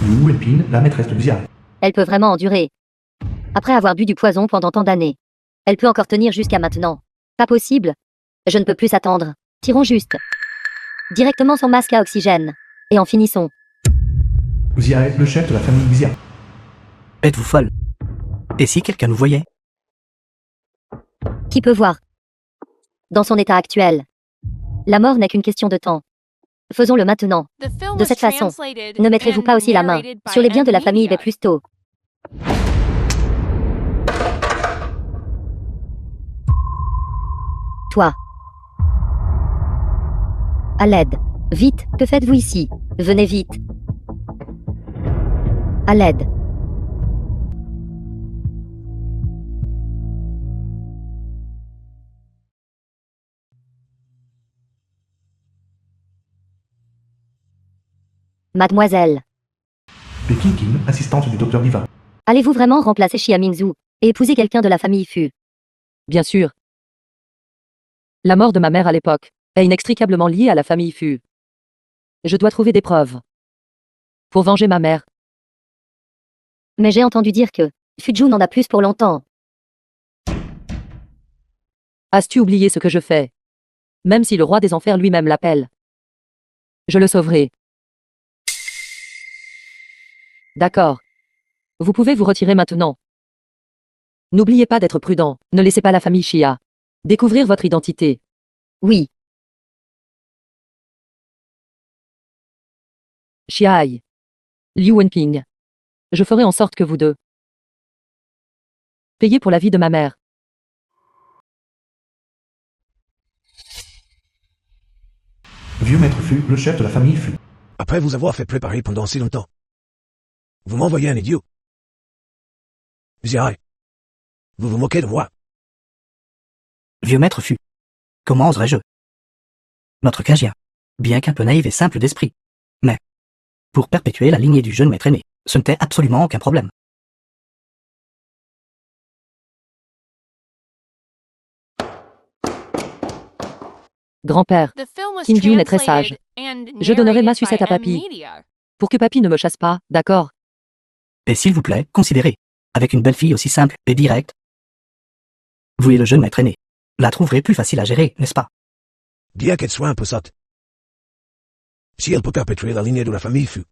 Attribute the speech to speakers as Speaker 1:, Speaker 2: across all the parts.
Speaker 1: Liu Wenping, la maîtresse de Xia.
Speaker 2: Elle peut vraiment endurer. Après avoir bu du poison pendant tant d'années. Elle peut encore tenir jusqu'à maintenant. Pas possible. Je ne peux plus attendre. Tirons juste. Directement son masque à oxygène. Et en finissons.
Speaker 1: Xia est le chef de la famille Xia.
Speaker 3: Êtes-vous folle? Et si quelqu'un nous voyait?
Speaker 2: Qui peut voir? Dans son état actuel. La mort n'est qu'une question de temps. Faisons-le maintenant.
Speaker 4: De cette façon,
Speaker 2: Ne mettrez-vous pas aussi la main sur les biens de la famille B plus tôt? Toi. À l'aide. Vite, que faites-vous ici? Venez vite. À l'aide. Mademoiselle,
Speaker 1: Peking Kim, assistante du docteur Diva.
Speaker 2: allez-vous vraiment remplacer Xia Mingzhu et épouser quelqu'un de la famille Fu?
Speaker 5: Bien sûr. La mort de ma mère à l'époque est inextricablement liée à la famille Fu. Je dois trouver des preuves pour venger ma mère.
Speaker 2: Mais j'ai entendu dire que Fuju n'en a plus pour longtemps.
Speaker 5: As-tu oublié ce que je fais? Même si le roi des enfers lui-même l'appelle. Je le sauverai. D'accord. Vous pouvez vous retirer maintenant. N'oubliez pas d'être prudent. Ne laissez pas la famille Xia découvrir votre identité.
Speaker 2: Oui,
Speaker 5: Xiaai. Liu Wenping. Je ferai en sorte que vous deux payez pour la vie de ma mère.
Speaker 1: Vieux maître Fu, le chef de la famille Fu.
Speaker 6: Après vous avoir fait préparer pendant si longtemps, vous m'envoyez un idiot. Xia, vous vous moquez de moi.
Speaker 3: Vieux maître Fu. Comment oserais-je? Notre Kajia, bien qu'un peu naïf et simple d'esprit. Mais, pour perpétuer la lignée du jeune maître aîné, ce n'était absolument aucun problème.
Speaker 5: Grand-père,
Speaker 4: Kim Jun est très sage.
Speaker 5: je donnerai ma sucette à Papy pour que Papy ne me chasse pas, d'accord?
Speaker 3: Et s'il vous plaît, considérez, avec une belle fille aussi simple et directe, vous et le jeune maître aîné, la trouverez plus facile à gérer, n'est-ce pas?
Speaker 6: Bien qu'elle soit un peu sotte. Si elle peut perpétuer la lignée de la famille Fu.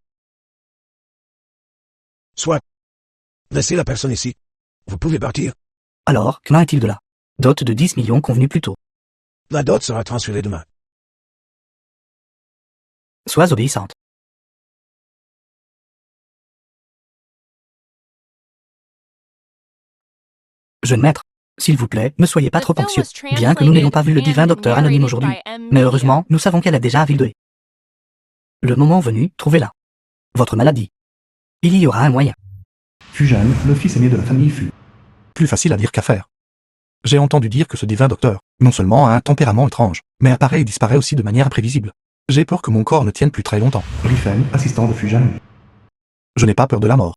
Speaker 6: Soit, laissez la personne ici. Vous pouvez partir.
Speaker 3: Alors, qu'en est-il de la dot de 10 millions convenue plus tôt?
Speaker 6: La dot sera transférée demain.
Speaker 3: Sois obéissante. Jeune maître, s'il vous plaît, ne soyez pas trop anxieux, bien que nous n'ayons pas vu le divin docteur anonyme aujourd'hui. Mais heureusement, nous savons qu'elle est déjà à Ville. Le moment venu, trouvez-la. Votre maladie. Il y aura un moyen.
Speaker 1: Fujan, le fils aîné de la famille Fu.
Speaker 7: Plus facile à dire qu'à faire. J'ai entendu dire que ce divin docteur, non seulement a un tempérament étrange, mais apparaît et disparaît aussi de manière imprévisible. J'ai peur que mon corps ne tienne plus très longtemps.
Speaker 1: Rifen, assistant de Fujan.
Speaker 7: Je n'ai pas peur de la mort.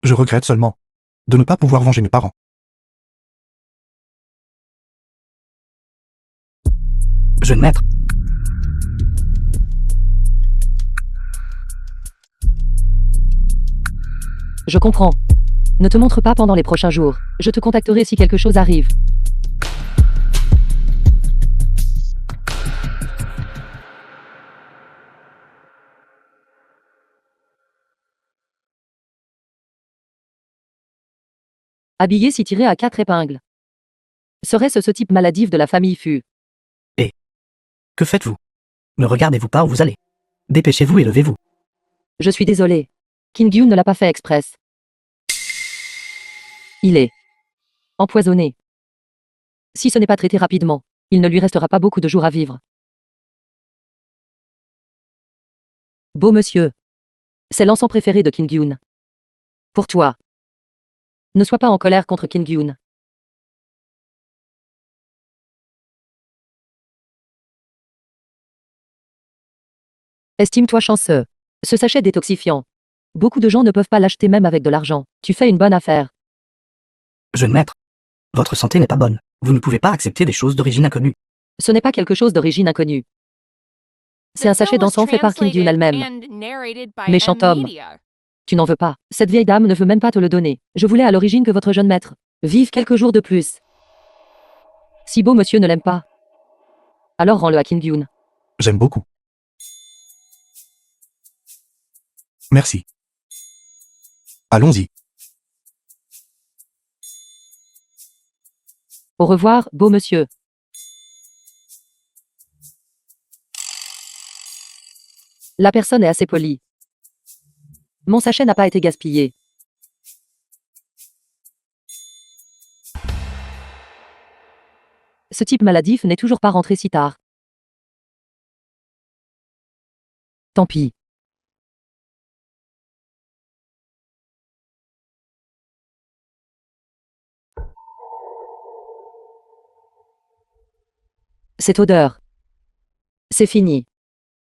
Speaker 7: Je regrette seulement de ne pas pouvoir venger mes parents.
Speaker 3: Jeune maître.
Speaker 5: Je comprends. Ne te montre pas pendant les prochains jours. Je te contacterai si quelque chose arrive. Habillé si tiré à 4 épingles. Serait-ce ce type maladif de la famille Fu?
Speaker 3: Que faites-vous? Ne regardez-vous pas où vous allez? Dépêchez-vous et levez-vous.
Speaker 5: Je suis désolé. Kim Gyun ne l'a pas fait express. Il est empoisonné. Si ce n'est pas traité rapidement, il ne lui restera pas beaucoup de jours à vivre. Beau monsieur. C'est l'encens préféré de Kim Gyun. Pour toi. Ne sois pas en colère contre Kim Gyun. Estime-toi chanceux. Ce sachet détoxifiant. Beaucoup de gens ne peuvent pas l'acheter même avec de l'argent. Tu fais une bonne affaire.
Speaker 3: Jeune maître. Votre santé n'est pas bonne. Vous ne pouvez pas accepter des choses d'origine inconnue.
Speaker 5: Ce n'est pas quelque chose d'origine inconnue. C'est un sachet d'encens fait par Kim Gyun elle-même. Méchant homme. Tu n'en veux pas. Cette vieille dame ne veut même pas te le donner. Je voulais à l'origine que votre jeune maître vive quelques jours de plus. Si beau monsieur ne l'aime pas, alors rends-le à Kim Gyun.
Speaker 7: J'aime beaucoup. Merci. Allons-y.
Speaker 5: Au revoir, beau monsieur. La personne est assez polie. Mon sachet n'a pas été gaspillé. Ce type maladif n'est toujours pas rentré si tard. Tant pis. Cette odeur. C'est fini.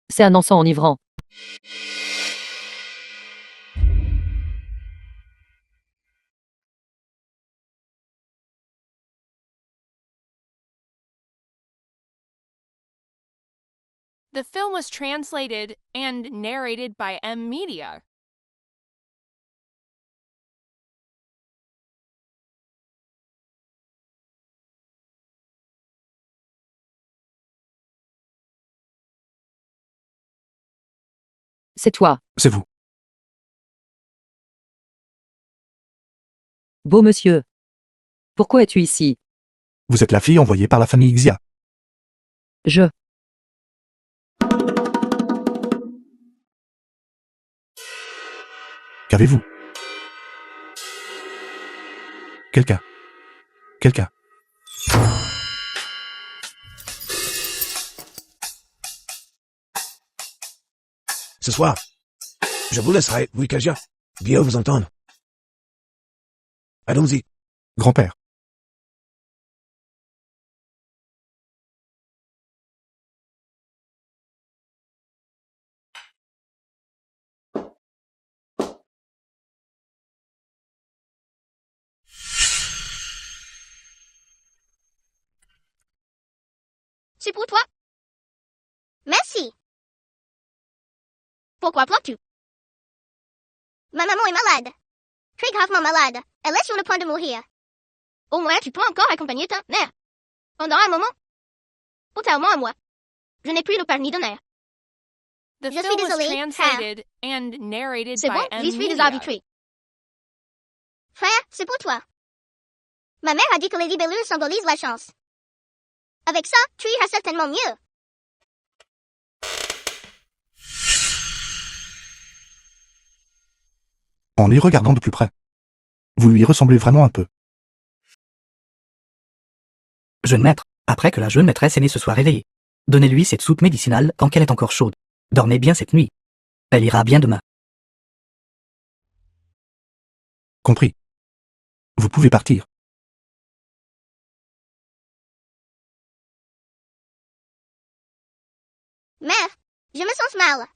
Speaker 5: C'est un encens enivrant.
Speaker 8: The film was translated and narrated by M Media.
Speaker 5: C'est toi,
Speaker 7: C'est vous.
Speaker 5: beau monsieur. Pourquoi es-tu ici?
Speaker 7: Vous êtes la fille envoyée par la famille Xia.
Speaker 5: Je.
Speaker 7: Qu'avez-vous? Quelqu'un. Quelqu'un.
Speaker 6: Ce soir, je vous laisserai, oui, Kaja. Bien vous entendre. Allons-y.
Speaker 7: Grand-père.
Speaker 9: C'est pour toi. Merci. Pourquoi pleures-tu? Ma maman est malade. Très gravement malade. Elle est sur le point de mourir. Au moins, tu peux encore accompagner ta mère. Pendant un moment. Totalement à moi. Je n'ai plus le père ni de mère.
Speaker 8: The
Speaker 9: Je suis
Speaker 8: film was
Speaker 9: désolée,
Speaker 8: translated and narrated
Speaker 9: C'est
Speaker 8: by
Speaker 9: bon,
Speaker 8: M
Speaker 9: j'y suis
Speaker 8: Media.
Speaker 9: désarbitrée. Frère, c'est pour toi. Ma mère a dit que les libellules symbolisent la chance. Avec ça, tu iras certainement mieux.
Speaker 7: En les regardant de plus près. Vous lui ressemblez vraiment un peu.
Speaker 3: Jeune maître, après que la jeune maîtresse aînée se soit réveillée, donnez-lui cette soupe médicinale tant qu'elle est encore chaude. Dormez bien cette nuit. Elle ira bien demain.
Speaker 7: Compris. Vous pouvez partir.
Speaker 9: Mère, je me sens mal.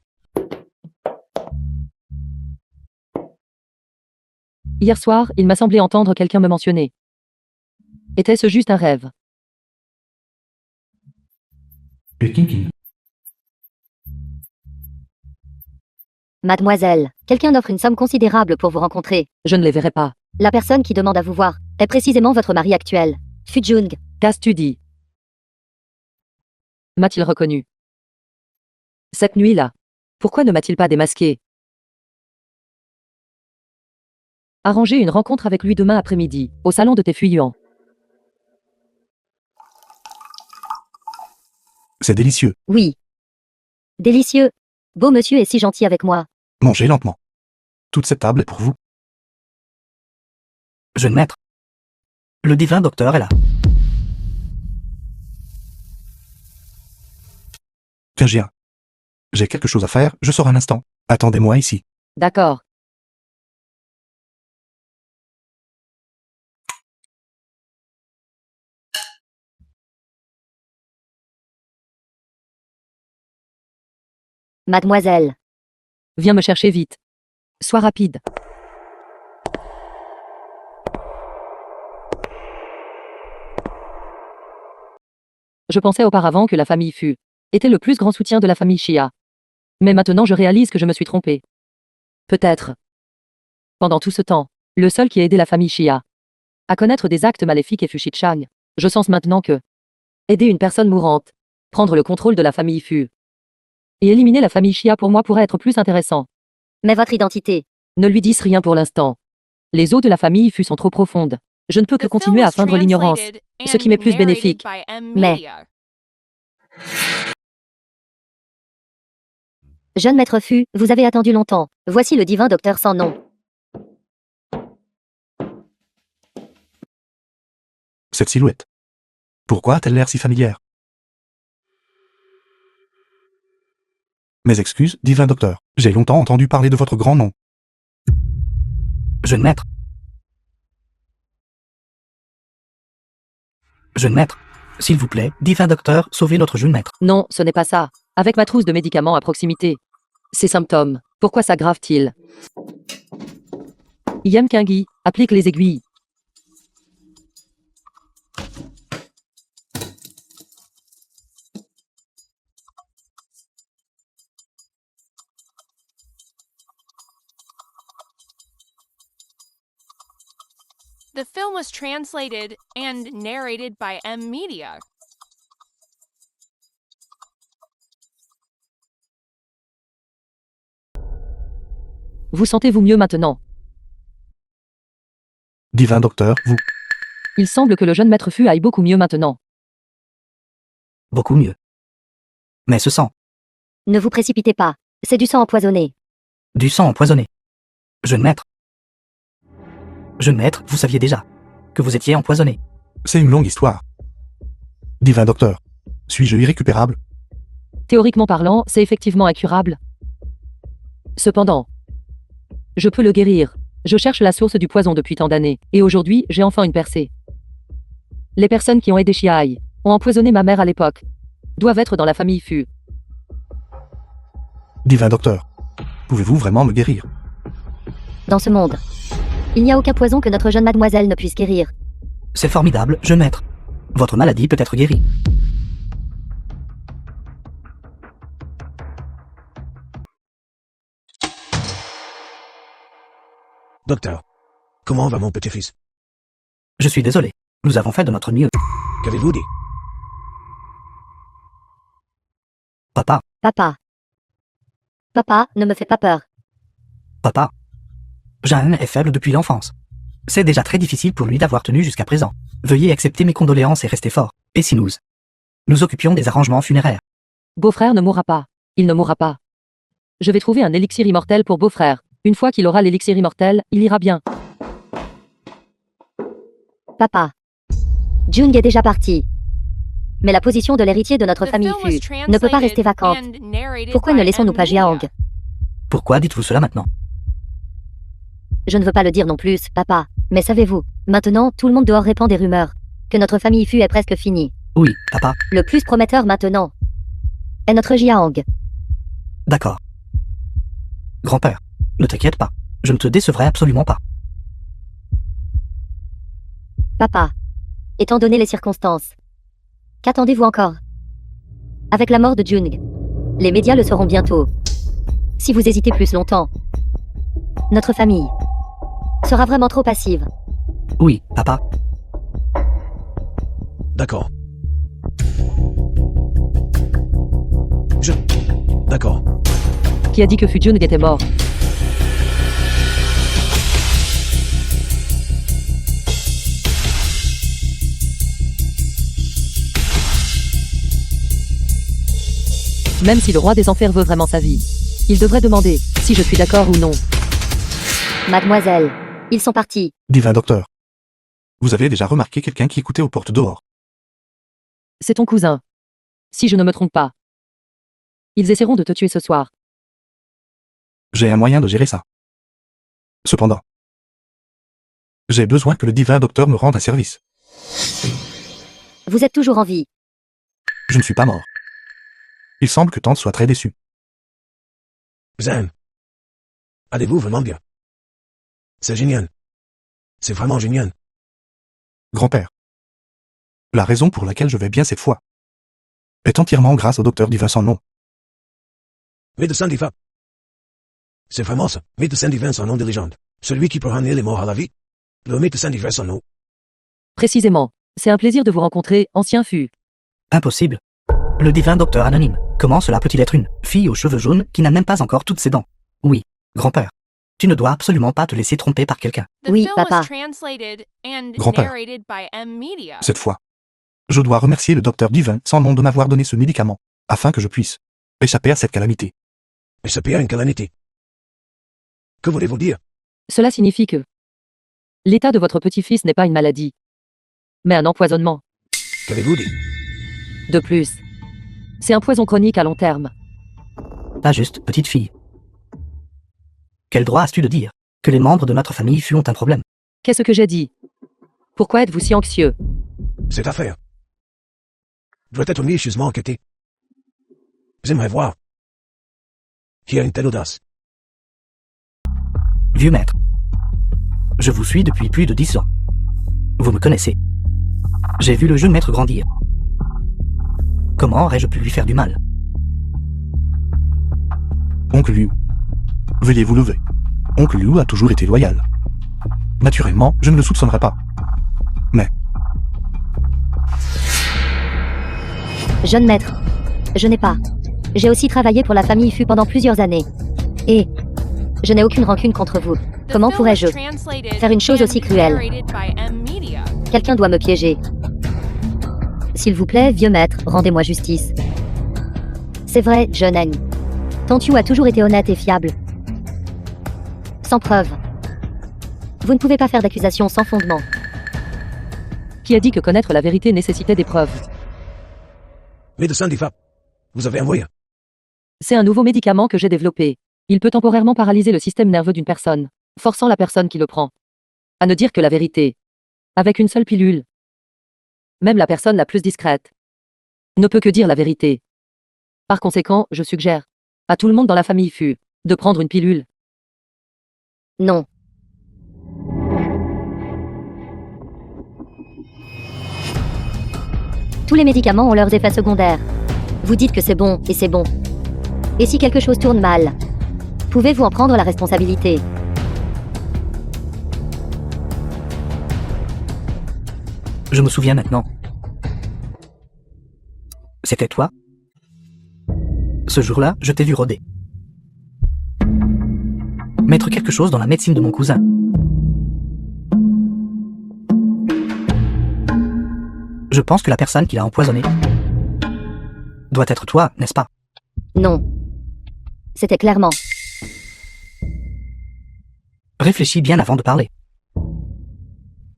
Speaker 5: Hier soir, il m'a semblé entendre quelqu'un me mentionner. Était-ce juste un rêve?
Speaker 1: Et Kinkin.
Speaker 2: Mademoiselle, quelqu'un offre une somme considérable pour vous rencontrer.
Speaker 5: Je ne les verrai pas.
Speaker 2: La personne qui demande à vous voir est précisément votre mari actuel, Fujung.
Speaker 5: Qu'as-tu dit? M'a-t-il reconnu? Cette nuit-là, pourquoi ne m'a-t-il pas démasqué? Arranger une rencontre avec lui demain après-midi, au salon de Taefuyuan.
Speaker 7: C'est délicieux.
Speaker 2: Oui. Délicieux. Beau monsieur est si gentil avec moi.
Speaker 7: Mangez lentement. Toute cette table est pour vous.
Speaker 3: Jeune maître. Le divin docteur est là.
Speaker 7: Kingien. J'ai quelque chose à faire, je sors un instant. Attendez-moi ici.
Speaker 5: D'accord.
Speaker 2: Mademoiselle.
Speaker 5: Viens me chercher vite. Sois rapide. Je pensais auparavant que la famille fut était le plus grand soutien de la famille Chia. Mais maintenant je réalise que je me suis trompé. Peut-être. Pendant tout ce temps, le seul qui a aidé la famille Chia à connaître des actes maléfiques est Fu Shichang. Je sens maintenant que aider une personne mourante, prendre le contrôle de la famille Fu et éliminer la famille Chia pour moi pourrait être plus intéressant.
Speaker 2: Mais votre identité.
Speaker 5: Ne lui dites rien pour l'instant. Les eaux de la famille Fu sont trop profondes. Je ne peux que continuer à feindre l'ignorance, ce qui m'est plus bénéfique.
Speaker 2: Mais jeune maître Fu, vous avez attendu longtemps. Voici le divin docteur sans nom.
Speaker 7: Cette silhouette. Pourquoi a-t-elle l'air si familière? Mes excuses, divin docteur. J'ai longtemps entendu parler de votre grand nom.
Speaker 3: Jeune maître. Jeune maître. S'il vous plaît, divin docteur, sauvez notre jeune maître.
Speaker 5: Non, ce n'est pas ça. Avec ma trousse de médicaments à proximité. Ces symptômes, pourquoi s'aggravent-ils? Yam Kingi, applique les aiguilles.
Speaker 8: The film was translated and narrated by M Media.
Speaker 5: Vous sentez-vous mieux maintenant?
Speaker 7: Divin docteur, vous.
Speaker 5: Il semble que le jeune maître Fu aille beaucoup mieux maintenant.
Speaker 3: Beaucoup mieux. Mais ce sang.
Speaker 2: Ne vous précipitez pas. C'est du sang empoisonné.
Speaker 3: Du sang empoisonné. Jeune maître. Jeune maître, vous saviez déjà que vous étiez empoisonné.
Speaker 7: C'est une longue histoire. Divin docteur, suis-je irrécupérable?
Speaker 5: Théoriquement parlant, c'est effectivement incurable. Cependant, je peux le guérir. Je cherche la source du poison depuis tant d'années, et aujourd'hui, j'ai enfin une percée. Les personnes qui ont aidé Chiaï ont empoisonné ma mère à l'époque. Doivent être dans la famille Fu.
Speaker 7: Divin docteur, pouvez-vous vraiment me guérir?
Speaker 2: Dans ce monde, il n'y a aucun poison que notre jeune mademoiselle ne puisse guérir.
Speaker 3: C'est formidable, jeune maître. Votre maladie peut être guérie.
Speaker 6: Docteur, comment va mon petit-fils?
Speaker 3: Je suis désolé. Nous avons fait de notre mieux.
Speaker 6: Qu'avez-vous dit?
Speaker 3: Papa,
Speaker 2: Papa. Papa, ne me fais pas peur.
Speaker 3: papa. Jeanne est faible depuis l'enfance. C'est déjà très difficile pour lui d'avoir tenu jusqu'à présent. Veuillez accepter mes condoléances et rester fort. Et si nous occupions des arrangements funéraires.
Speaker 5: Beau-frère ne mourra pas. Il ne mourra pas. Je vais trouver un élixir immortel pour beau-frère. Une fois qu'il aura l'élixir immortel, il ira bien.
Speaker 2: Papa. Jung est déjà parti. Mais la position de l'héritier de notre
Speaker 8: The
Speaker 2: famille
Speaker 8: film was
Speaker 2: Fu ne peut pas rester
Speaker 8: translated
Speaker 2: vacante.
Speaker 8: and narrated
Speaker 2: Pourquoi
Speaker 8: by
Speaker 2: ne laissons-nous
Speaker 8: M
Speaker 2: pas
Speaker 8: Media.
Speaker 2: Jiaong?
Speaker 3: Pourquoi dites-vous cela maintenant?
Speaker 2: Je ne veux pas le dire non plus, papa. Mais savez-vous, maintenant, tout le monde dehors répand des rumeurs. Que notre famille Fu est presque finie.
Speaker 3: Oui, papa.
Speaker 2: Le plus prometteur maintenant est notre Jiaong.
Speaker 3: D'accord. Grand-père, ne t'inquiète pas. Je ne te décevrai absolument pas.
Speaker 2: Papa. Étant donné les circonstances, qu'attendez-vous encore? Avec la mort de Jung, les médias le sauront bientôt. Si vous hésitez plus longtemps, notre famille sera vraiment trop passive.
Speaker 3: Oui, papa.
Speaker 6: D'accord. D'accord.
Speaker 5: Qui a dit que Fu Jun était mort? Même si le roi des enfers veut vraiment sa vie, il devrait demander si je suis d'accord ou non.
Speaker 2: Mademoiselle, ils sont partis.
Speaker 7: Divin docteur. Vous avez déjà remarqué quelqu'un qui écoutait aux portes dehors?
Speaker 5: C'est ton cousin. Si je ne me trompe pas. Ils essaieront de te tuer ce soir.
Speaker 7: J'ai un moyen de gérer ça. Cependant, j'ai besoin que le divin docteur me rende un service.
Speaker 2: Vous êtes toujours en vie.
Speaker 7: Je ne suis pas mort. Il semble que Tante soit très déçue.
Speaker 6: Zan. Allez-vous vraiment bien? C'est génial. C'est vraiment génial.
Speaker 7: Grand-père. La raison pour laquelle je vais bien cette fois est entièrement grâce au docteur divin sans nom.
Speaker 6: Médecin divin. C'est vraiment ça. Médecin divin sans nom de légende. Celui qui peut ramener les morts à la vie. Le médecin divin sans nom.
Speaker 5: Précisément. C'est un plaisir de vous rencontrer, ancien fût.
Speaker 3: Impossible. Le divin docteur anonyme. Comment cela peut-il être une fille aux cheveux jaunes qui n'a même pas encore toutes ses dents? Oui, grand-père. Tu ne dois absolument pas te laisser tromper par quelqu'un.
Speaker 2: Oui, papa.
Speaker 7: Grand-père. Cette fois, je dois remercier le docteur divin sans nom de m'avoir donné ce médicament, afin que je puisse échapper à cette calamité.
Speaker 6: Échapper à une calamité. Que voulez-vous dire?
Speaker 5: Cela signifie que l'état de votre petit-fils n'est pas une maladie, mais un empoisonnement.
Speaker 6: Qu'avez-vous dit?
Speaker 5: De plus, c'est un poison chronique à long terme.
Speaker 3: Pas juste, petite fille. Quel droit as-tu de dire que les membres de notre famille ont un problème?
Speaker 5: Qu'est-ce que j'ai dit? Pourquoi êtes-vous si anxieux?
Speaker 6: Cette affaire doit être minutieusement enquêtée. J'aimerais voir qui a une telle audace.
Speaker 3: Vieux maître. Je vous suis depuis plus de 10 ans. Vous me connaissez. J'ai vu le jeune maître grandir. Comment aurais-je pu lui faire du mal?
Speaker 7: Oncle Liu. Veuillez vous lever. Oncle Liu a toujours été loyal. Naturellement, je ne le soupçonnerai pas. Mais,
Speaker 2: Jeune maître. Je n'ai pas. J'ai aussi travaillé pour la famille Fu pendant plusieurs années. Et je n'ai aucune rancune contre vous. Comment pourrais-je faire une chose aussi cruelle? Quelqu'un doit me piéger. S'il vous plaît, vieux maître, rendez-moi justice. C'est vrai, jeune Eng. Tantu a toujours été honnête et fiable. Sans preuve. Vous ne pouvez pas faire d'accusation sans fondement.
Speaker 5: Qui a dit que connaître la vérité nécessitait des preuves?
Speaker 6: Médecin divin. Vous avez un moyen.
Speaker 5: C'est un nouveau médicament que j'ai développé. Il peut temporairement paralyser le système nerveux d'une personne, forçant la personne qui le prend à ne dire que la vérité. Avec une seule pilule. Même la personne la plus discrète ne peut que dire la vérité. Par conséquent, je suggère à tout le monde dans la famille Fu de prendre une pilule.
Speaker 2: Non. Tous les médicaments ont leurs effets secondaires. Vous dites que c'est bon, et c'est bon. Et si quelque chose tourne mal, pouvez-vous en prendre la responsabilité?
Speaker 3: Je me souviens maintenant. C'était toi? Ce jour-là, je t'ai vu rôder. Mettre quelque chose dans la médecine de mon cousin. Je pense que la personne qui l'a empoisonné doit être toi, n'est-ce pas?
Speaker 2: Non. C'était clairement.
Speaker 3: Réfléchis bien avant de parler.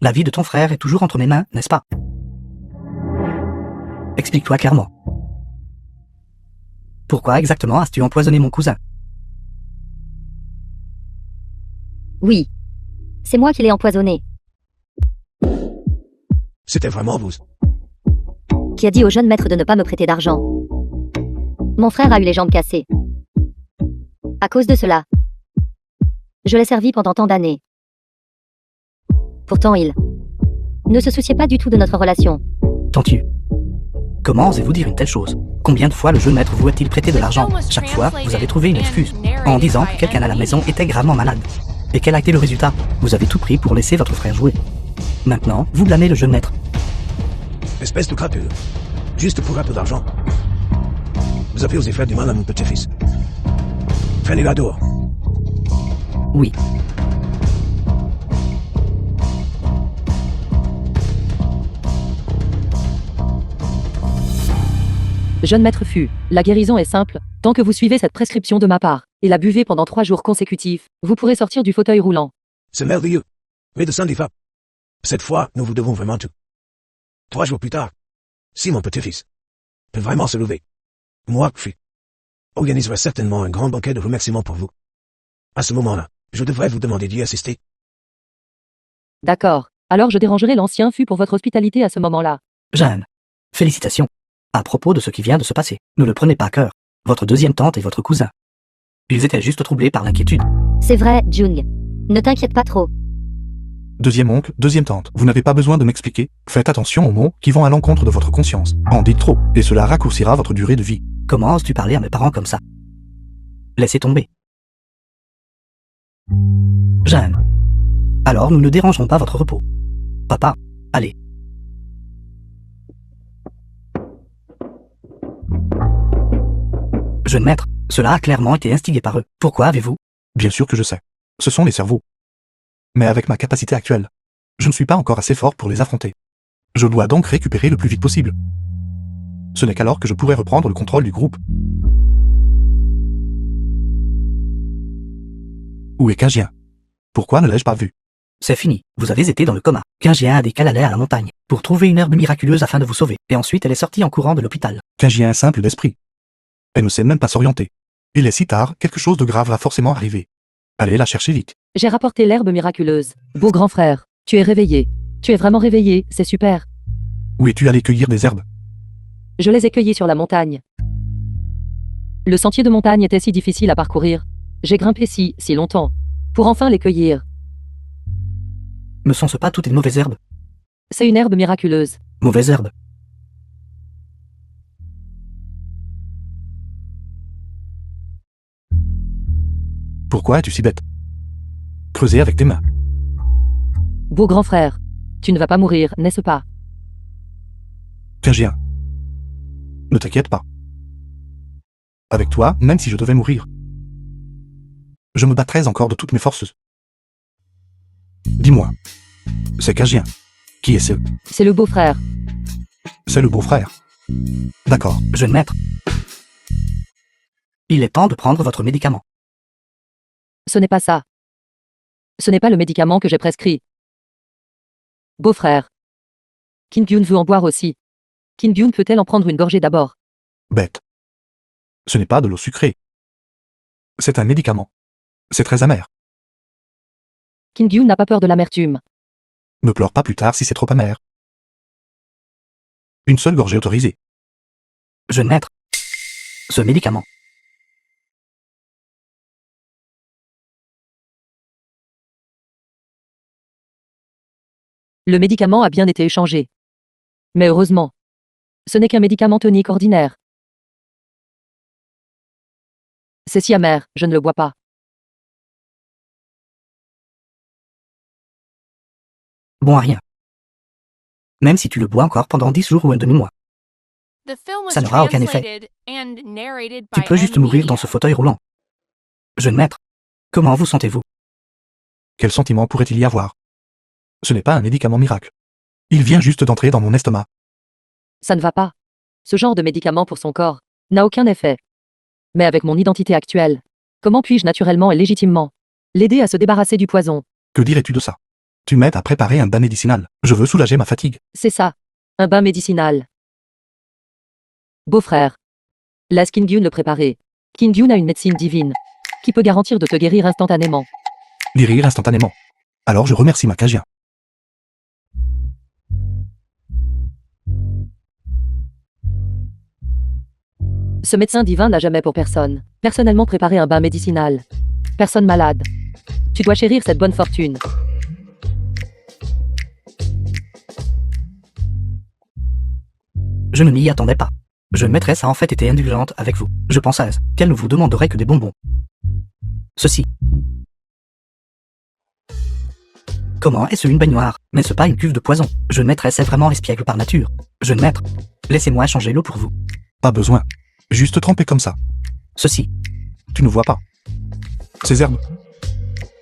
Speaker 3: La vie de ton frère est toujours entre mes mains, n'est-ce pas? Explique-toi clairement. Pourquoi exactement as-tu empoisonné mon cousin?
Speaker 2: Oui. C'est moi qui l'ai empoisonné.
Speaker 6: C'était vraiment vous.
Speaker 2: Qui a dit au jeune maître de ne pas me prêter d'argent. Mon frère a eu les jambes cassées. À cause de cela. Je l'ai servi pendant tant d'années. Pourtant il ne se souciait pas du tout de notre relation.
Speaker 3: Tantu. Comment osez-vous dire une telle chose? Combien de fois le jeune maître vous a-t-il prêté de l'argent? Chaque fois, vous avez trouvé une excuse, en disant que quelqu'un à la maison était gravement malade. Et quel a été le résultat? Vous avez tout pris pour laisser votre frère jouer. Maintenant, vous blâmez le jeune maître.
Speaker 6: Espèce de crapule. Juste pour un peu d'argent. Vous avez osé faire du mal à mon petit-fils. Prenez-la dehors.
Speaker 3: Oui.
Speaker 5: Jeune maître Fu, la guérison est simple, tant que vous suivez cette prescription de ma part, et la buvez pendant 3 jours consécutifs, vous pourrez sortir du fauteuil roulant.
Speaker 6: C'est merveilleux. Médecin divin. Cette fois, nous vous devons vraiment tout. 3 jours plus tard, si mon petit-fils peut vraiment se lever, moi, Fu, organiserai certainement un grand banquet de remerciements pour vous. À ce moment-là, je devrais vous demander d'y assister.
Speaker 5: D'accord. Alors je dérangerai l'ancien Fu pour votre hospitalité à ce moment-là.
Speaker 3: Jeanne, félicitations. À propos de ce qui vient de se passer, ne le prenez pas à cœur. Votre deuxième tante et votre cousin. Ils étaient juste troublés par l'inquiétude.
Speaker 2: C'est vrai, Jung. Ne t'inquiète pas trop.
Speaker 7: Deuxième oncle, deuxième tante, vous n'avez pas besoin de m'expliquer. Faites attention aux mots qui vont à l'encontre de votre conscience. En dites trop, et cela raccourcira votre durée de vie.
Speaker 3: Comment oses-tu parler à mes parents comme ça? Laissez tomber. J'aime. Alors nous ne dérangerons pas votre repos. Papa, allez. Jeune maître, cela a clairement été instigé par eux. Pourquoi avez-vous?
Speaker 7: Bien sûr que je sais. Ce sont les cerveaux. Mais avec ma capacité actuelle, je ne suis pas encore assez fort pour les affronter. Je dois donc récupérer le plus vite possible. Ce n'est qu'alors que je pourrai reprendre le contrôle du groupe. Où est Kingien? Pourquoi ne l'ai-je pas vu?
Speaker 3: C'est fini, vous avez été dans le coma. Kingien a des câles à la montagne, pour trouver une herbe miraculeuse afin de vous sauver, et ensuite elle est sortie en courant de l'hôpital.
Speaker 7: Kingien est simple d'esprit. Elle ne sait même pas s'orienter. Il est si tard, quelque chose de grave va forcément arriver. Allez la chercher vite.
Speaker 5: J'ai rapporté l'herbe miraculeuse. Beau grand frère, tu es réveillé. Tu es vraiment réveillé, c'est super.
Speaker 7: Où es-tu allé cueillir des herbes?
Speaker 5: Je les ai cueillis sur la montagne. Le sentier de montagne était si difficile à parcourir. J'ai grimpé si longtemps, pour enfin les cueillir.
Speaker 3: Ne sont-ce pas toutes des mauvaises herbes?
Speaker 5: C'est une herbe miraculeuse.
Speaker 3: Mauvaise herbe.
Speaker 7: Pourquoi es-tu si bête? Creuser avec tes mains.
Speaker 5: Beau grand frère, tu ne vas pas mourir, n'est-ce pas?
Speaker 7: Kingien. Ne t'inquiète pas. Avec toi, même si je devais mourir, je me battrais encore de toutes mes forces. Dis-moi, c'est Kingien. Qui est ce?
Speaker 5: C'est le beau-frère.
Speaker 7: C'est le beau-frère. D'accord.
Speaker 3: Jeune maître. Il est temps de prendre votre médicament.
Speaker 5: Ce n'est pas ça. Ce n'est pas le médicament que j'ai prescrit. Beau-frère. Kingyun veut en boire aussi. Kingyun peut-elle en prendre une gorgée d'abord?
Speaker 7: Bête. Ce n'est pas de l'eau sucrée. C'est un médicament. C'est très amer.
Speaker 5: Kingyun n'a pas peur de l'amertume.
Speaker 7: Ne pleure pas plus tard si c'est trop amer. Une seule gorgée autorisée.
Speaker 3: Jeune maître. Ce médicament.
Speaker 5: Le médicament a bien été échangé. Mais heureusement, ce n'est qu'un médicament tonique ordinaire. C'est si amer, je ne le bois pas.
Speaker 3: Bon à rien. Même si tu le bois encore pendant 10 jours ou un demi-mois. Ça n'aura aucun effet. Tu peux juste mourir dans ce fauteuil roulant. Jeune maître, comment vous sentez-vous?
Speaker 7: Quel sentiment pourrait-il y avoir? Ce n'est pas un médicament miracle. Il vient juste d'entrer dans mon estomac.
Speaker 5: Ça ne va pas. Ce genre de médicament pour son corps n'a aucun effet. Mais avec mon identité actuelle, comment puis-je naturellement et légitimement l'aider à se débarrasser du poison?
Speaker 7: Que dirais-tu de ça? Tu m'aides à préparer un bain médicinal. Je veux soulager ma fatigue.
Speaker 5: C'est ça, un bain médicinal. Beau-frère, laisse Kingyun le préparer. Kingyun a une médecine divine qui peut garantir de te guérir instantanément.
Speaker 7: Guérir instantanément. Alors je remercie ma Kingien.
Speaker 5: Ce médecin divin n'a jamais pour personne personnellement préparé un bain médicinal. Personne malade. Tu dois chérir cette bonne fortune.
Speaker 3: Je ne m'y attendais pas. Jeune maîtresse a en fait été indulgente avec vous. Je pensais qu'elle ne vous demanderait que des bonbons. Ceci. Comment est-ce une baignoire? N'est-ce pas une cuve de poison? Jeune maîtresse est vraiment espiègle par nature. Jeune maître, laissez-moi changer l'eau pour vous.
Speaker 7: Pas besoin. Juste tremper comme ça.
Speaker 3: Ceci.
Speaker 7: Tu ne vois pas. Ces herbes.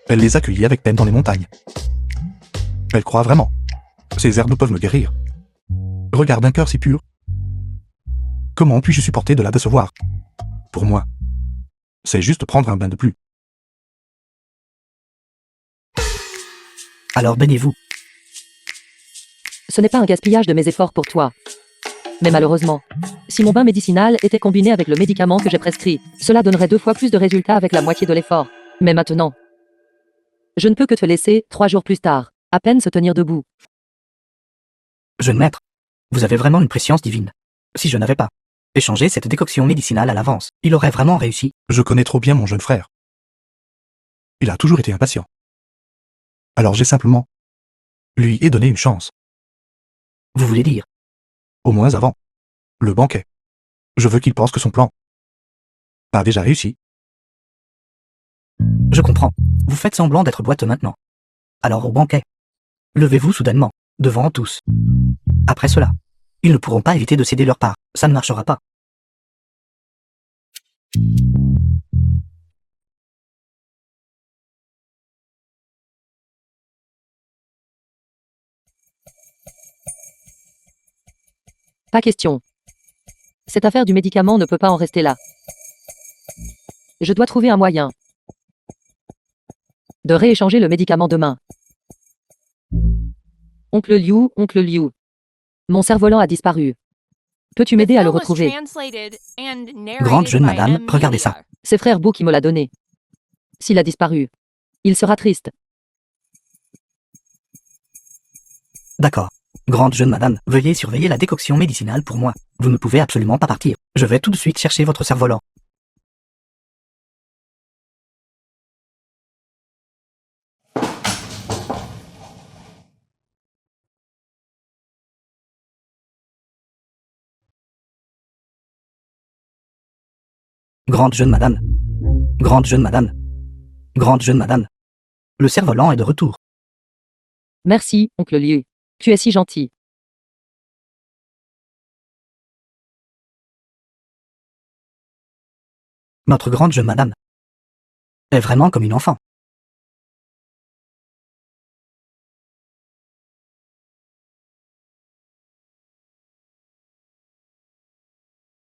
Speaker 7: Elle les a cueillies avec peine dans les montagnes. Elle croit vraiment. Ces herbes peuvent me guérir. Regarde un cœur si pur. Comment puis-je supporter de la décevoir? Pour moi, c'est juste prendre un bain de plus.
Speaker 3: Alors baignez-vous.
Speaker 5: Ce n'est pas un gaspillage de mes efforts pour toi. Mais malheureusement, si mon bain médicinal était combiné avec le médicament que j'ai prescrit, cela donnerait 2 fois plus de résultats avec la moitié de l'effort. Mais maintenant, je ne peux que te laisser 3 jours plus tard, à peine se tenir debout.
Speaker 3: Jeune maître, vous avez vraiment une préscience divine. Si je n'avais pas échangé cette décoction médicinale à l'avance, il aurait vraiment réussi.
Speaker 7: Je connais trop bien mon jeune frère. Il a toujours été impatient. Alors j'ai simplement Lui ai donné une chance.
Speaker 3: Vous voulez dire?
Speaker 7: Au moins avant. Le banquet. Je veux qu'il pense que son plan a déjà réussi.
Speaker 3: Je comprends. Vous faites semblant d'être boiteux maintenant. Alors au banquet. Levez-vous soudainement, devant tous. Après cela, ils ne pourront pas éviter de céder leur part. Ça ne marchera pas.
Speaker 5: Pas question. Cette affaire du médicament ne peut pas en rester là. Je dois trouver un moyen de rééchanger le médicament demain. Oncle Liu, mon cerf-volant a disparu. Peux-tu m'aider à le retrouver?
Speaker 3: Grande jeune madame, regardez ça.
Speaker 5: C'est frère Beau qui me l'a donné. S'il a disparu, il sera triste.
Speaker 3: D'accord. Grande jeune madame, veuillez surveiller la décoction médicinale pour moi. Vous ne pouvez absolument pas partir. Je vais tout de suite chercher votre cerf-volant. Grande jeune madame. Grande jeune madame. Grande jeune madame. Le cerf-volant est de retour.
Speaker 5: Merci, oncle Liu. Tu es si gentil.
Speaker 3: Notre grande jeune madame est vraiment comme une enfant.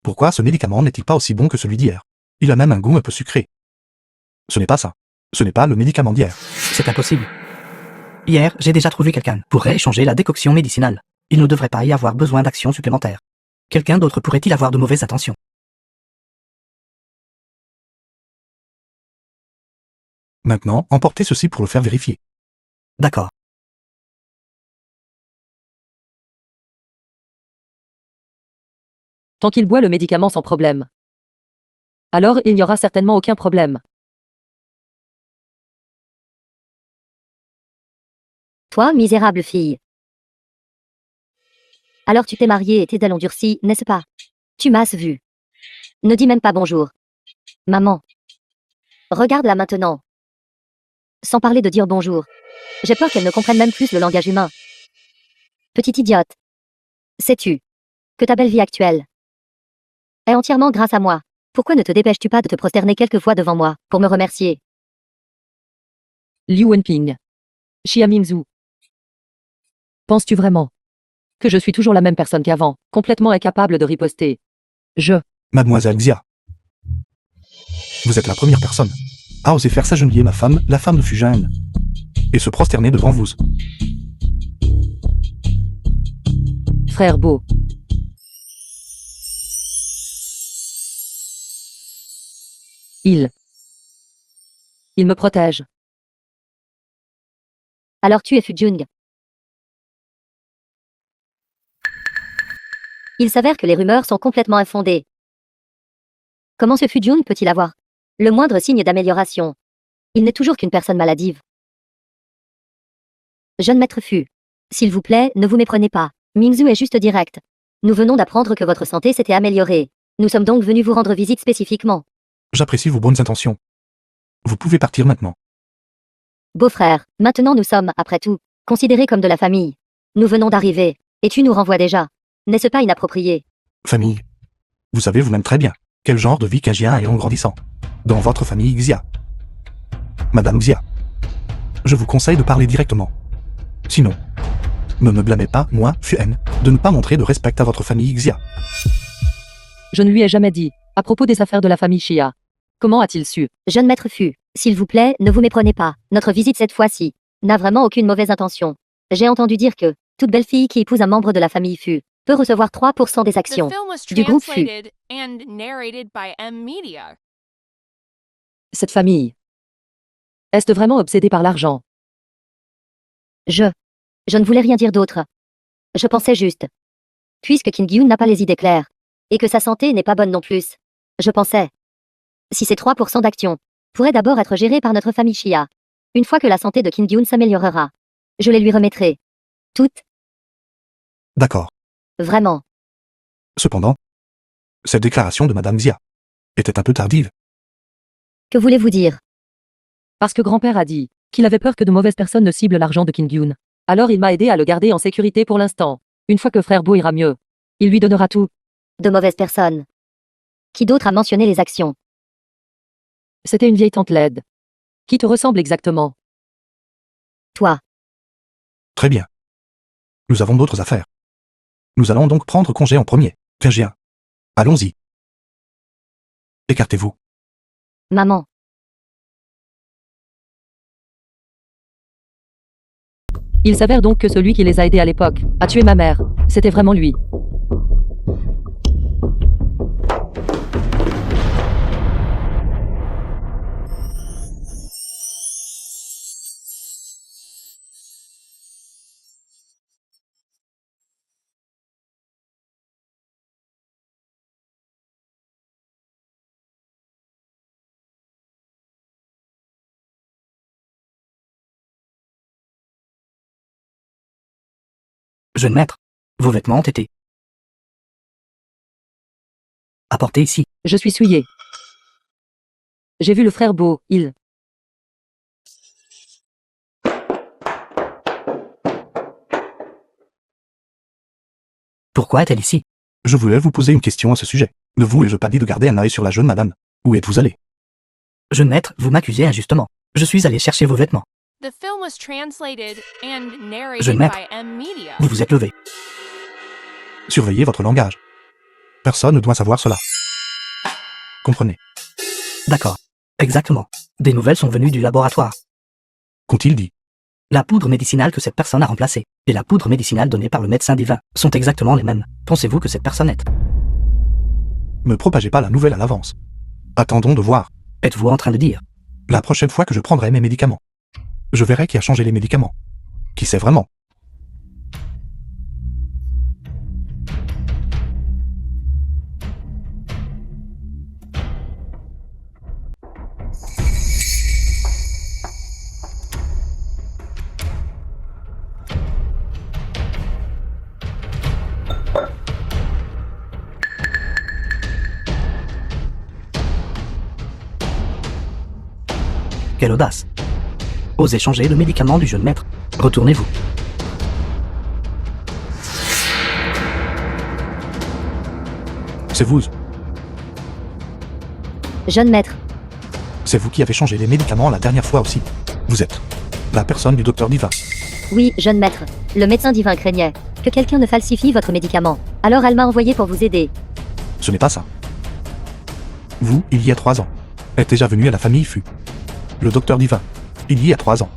Speaker 7: Pourquoi ce médicament n'est-il pas aussi bon que celui d'hier? Il a même un goût un peu sucré. Ce n'est pas ça. Ce n'est pas le médicament d'hier.
Speaker 3: C'est impossible. Hier, j'ai déjà trouvé quelqu'un pour échanger la décoction médicinale. Il ne devrait pas y avoir besoin d'action supplémentaire. Quelqu'un d'autre pourrait-il avoir de mauvaises intentions?
Speaker 7: Maintenant, emportez ceci pour le faire vérifier.
Speaker 3: D'accord.
Speaker 5: Tant qu'il boit le médicament sans problème. Alors il n'y aura certainement aucun problème.
Speaker 2: Toi, misérable fille. Alors tu t'es mariée et tes dents ont durci, n'est-ce pas? Tu m'as vu. Ne dis même pas bonjour. Maman. Regarde-la maintenant. Sans parler de dire bonjour. J'ai peur qu'elle ne comprenne même plus le langage humain. Petite idiote. Sais-tu que ta belle vie actuelle est entièrement grâce à moi? Pourquoi ne te dépêches-tu pas de te prosterner quelques fois devant moi pour me remercier?
Speaker 5: Liu Wenping. Xia Mingzhu. Penses-tu vraiment que je suis toujours la même personne qu'avant, complètement incapable de riposter?
Speaker 7: Mademoiselle Xia. Vous êtes la première personne à oser faire s'agenouiller ma femme, la femme de Fujian, et se prosterner devant vous.
Speaker 5: Frère Beau. Il me protège.
Speaker 2: Alors tu es Fujung. Il s'avère que les rumeurs sont complètement infondées. Comment ce Fujung peut-il avoir le moindre signe d'amélioration? Il n'est toujours qu'une personne maladive. Jeune maître Fu, s'il vous plaît, ne vous méprenez pas. Mingzhu est juste direct. Nous venons d'apprendre que votre santé s'était améliorée. Nous sommes donc venus vous rendre visite spécifiquement.
Speaker 7: J'apprécie vos bonnes intentions. Vous pouvez partir maintenant.
Speaker 2: Beau-frère, maintenant nous sommes, après tout, considérés comme de la famille. Nous venons d'arriver, et tu nous renvoies déjà. N'est-ce pas inapproprié?
Speaker 7: Famille. Vous savez vous-même très bien quel genre de vie Kajia a en grandissant dans votre famille Xia. Madame Xia, je vous conseille de parler directement. Sinon, ne me blâmez pas, moi, Fuen, de ne pas montrer de respect à votre famille Xia.
Speaker 5: Je ne lui ai jamais dit, à propos des affaires de la famille Xia. Comment a-t-il su?
Speaker 2: Jeune maître Fu, s'il vous plaît, ne vous méprenez pas. Notre visite cette fois-ci n'a vraiment aucune mauvaise intention. J'ai entendu dire que toute belle fille qui épouse un membre de la famille Fu peut recevoir 3% des actions du groupe Fu.
Speaker 5: Cette famille. Est-ce vraiment obsédée par l'argent?
Speaker 2: Je ne voulais rien dire d'autre. Je pensais juste. Puisque King Gyun n'a pas les idées claires, et que sa santé n'est pas bonne non plus, je pensais. Si ces 3% d'actions pourraient d'abord être gérées par notre famille Xia, une fois que la santé de King Gyun s'améliorera, je les lui remettrai. Toutes.
Speaker 7: D'accord.
Speaker 2: Vraiment.
Speaker 7: Cependant, cette déclaration de Madame Xia était un peu tardive.
Speaker 2: Que voulez-vous dire?
Speaker 5: Parce que grand-père a dit qu'il avait peur que de mauvaises personnes ne ciblent l'argent de Kim Gyun. Alors il m'a aidé à le garder en sécurité pour l'instant. Une fois que frère Bo ira mieux, il lui donnera tout.
Speaker 2: De mauvaises personnes. Qui d'autre a mentionné les actions?
Speaker 5: C'était une vieille tante laide. Qui te ressemble exactement?
Speaker 2: Toi.
Speaker 7: Très bien. Nous avons d'autres affaires. Nous allons donc prendre congé en premier. Virgien. Allons-y. Écartez-vous.
Speaker 2: Maman.
Speaker 5: Il s'avère donc que celui qui les a aidés à l'époque a tué ma mère. C'était vraiment lui.
Speaker 3: Jeune maître, vos vêtements ont été apportés ici.
Speaker 5: Je suis souillé. J'ai vu le frère Bo, il...
Speaker 3: Pourquoi est-elle ici?
Speaker 7: Je voulais vous poser une question à ce sujet. Ne vous ai-je pas dit de garder un œil sur la jeune madame? Où êtes-vous allé?
Speaker 3: Jeune maître, vous m'accusez injustement. Je suis allé chercher vos vêtements.
Speaker 8: The film was translated and
Speaker 3: Jeune
Speaker 8: narrated
Speaker 3: maître,
Speaker 8: by M Media.
Speaker 3: vous vous êtes levé.
Speaker 7: Surveillez votre langage. Personne ne doit savoir cela. Comprenez.
Speaker 3: D'accord. Exactement. Des nouvelles sont venues du laboratoire.
Speaker 7: Qu'ont-ils dit?
Speaker 3: La poudre médicinale que cette personne a remplacée et la poudre médicinale donnée par le médecin divin sont exactement les mêmes. Pensez-vous que cette personne est?
Speaker 7: Me propagez pas la nouvelle à l'avance. Attendons de voir.
Speaker 3: Êtes-vous en train de dire?
Speaker 7: La prochaine fois que je prendrai mes médicaments, je verrai qui a changé les médicaments. Qui sait vraiment?
Speaker 3: Quelle audace! Osez changer le médicament du jeune maître. Retournez-vous.
Speaker 7: C'est vous.
Speaker 2: Jeune maître.
Speaker 7: C'est vous qui avez changé les médicaments la dernière fois aussi. Vous êtes la personne du docteur Diva.
Speaker 2: Oui, jeune maître. Le médecin divin craignait que quelqu'un ne falsifie votre médicament. Alors elle m'a envoyé pour vous aider.
Speaker 7: Ce n'est pas ça. Vous, il y a 3 ans, êtes déjà venu à la famille Fu. Le docteur Divin, il y a 3 ans,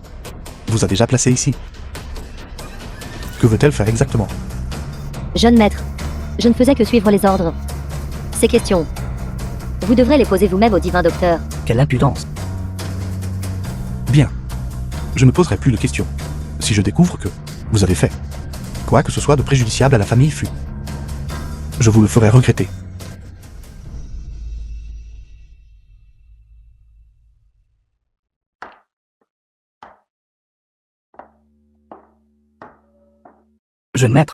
Speaker 7: vous a déjà placé ici. Que veut-elle faire exactement?
Speaker 2: Jeune maître. Je ne faisais que suivre les ordres. Ces questions. Vous devrez les poser vous-même au divin docteur.
Speaker 3: Quelle impudence!
Speaker 7: Bien. Je ne poserai plus de questions. Si je découvre que vous avez fait quoi que ce soit de préjudiciable à la famille Fu, je vous le ferai regretter.
Speaker 3: Jeune maître,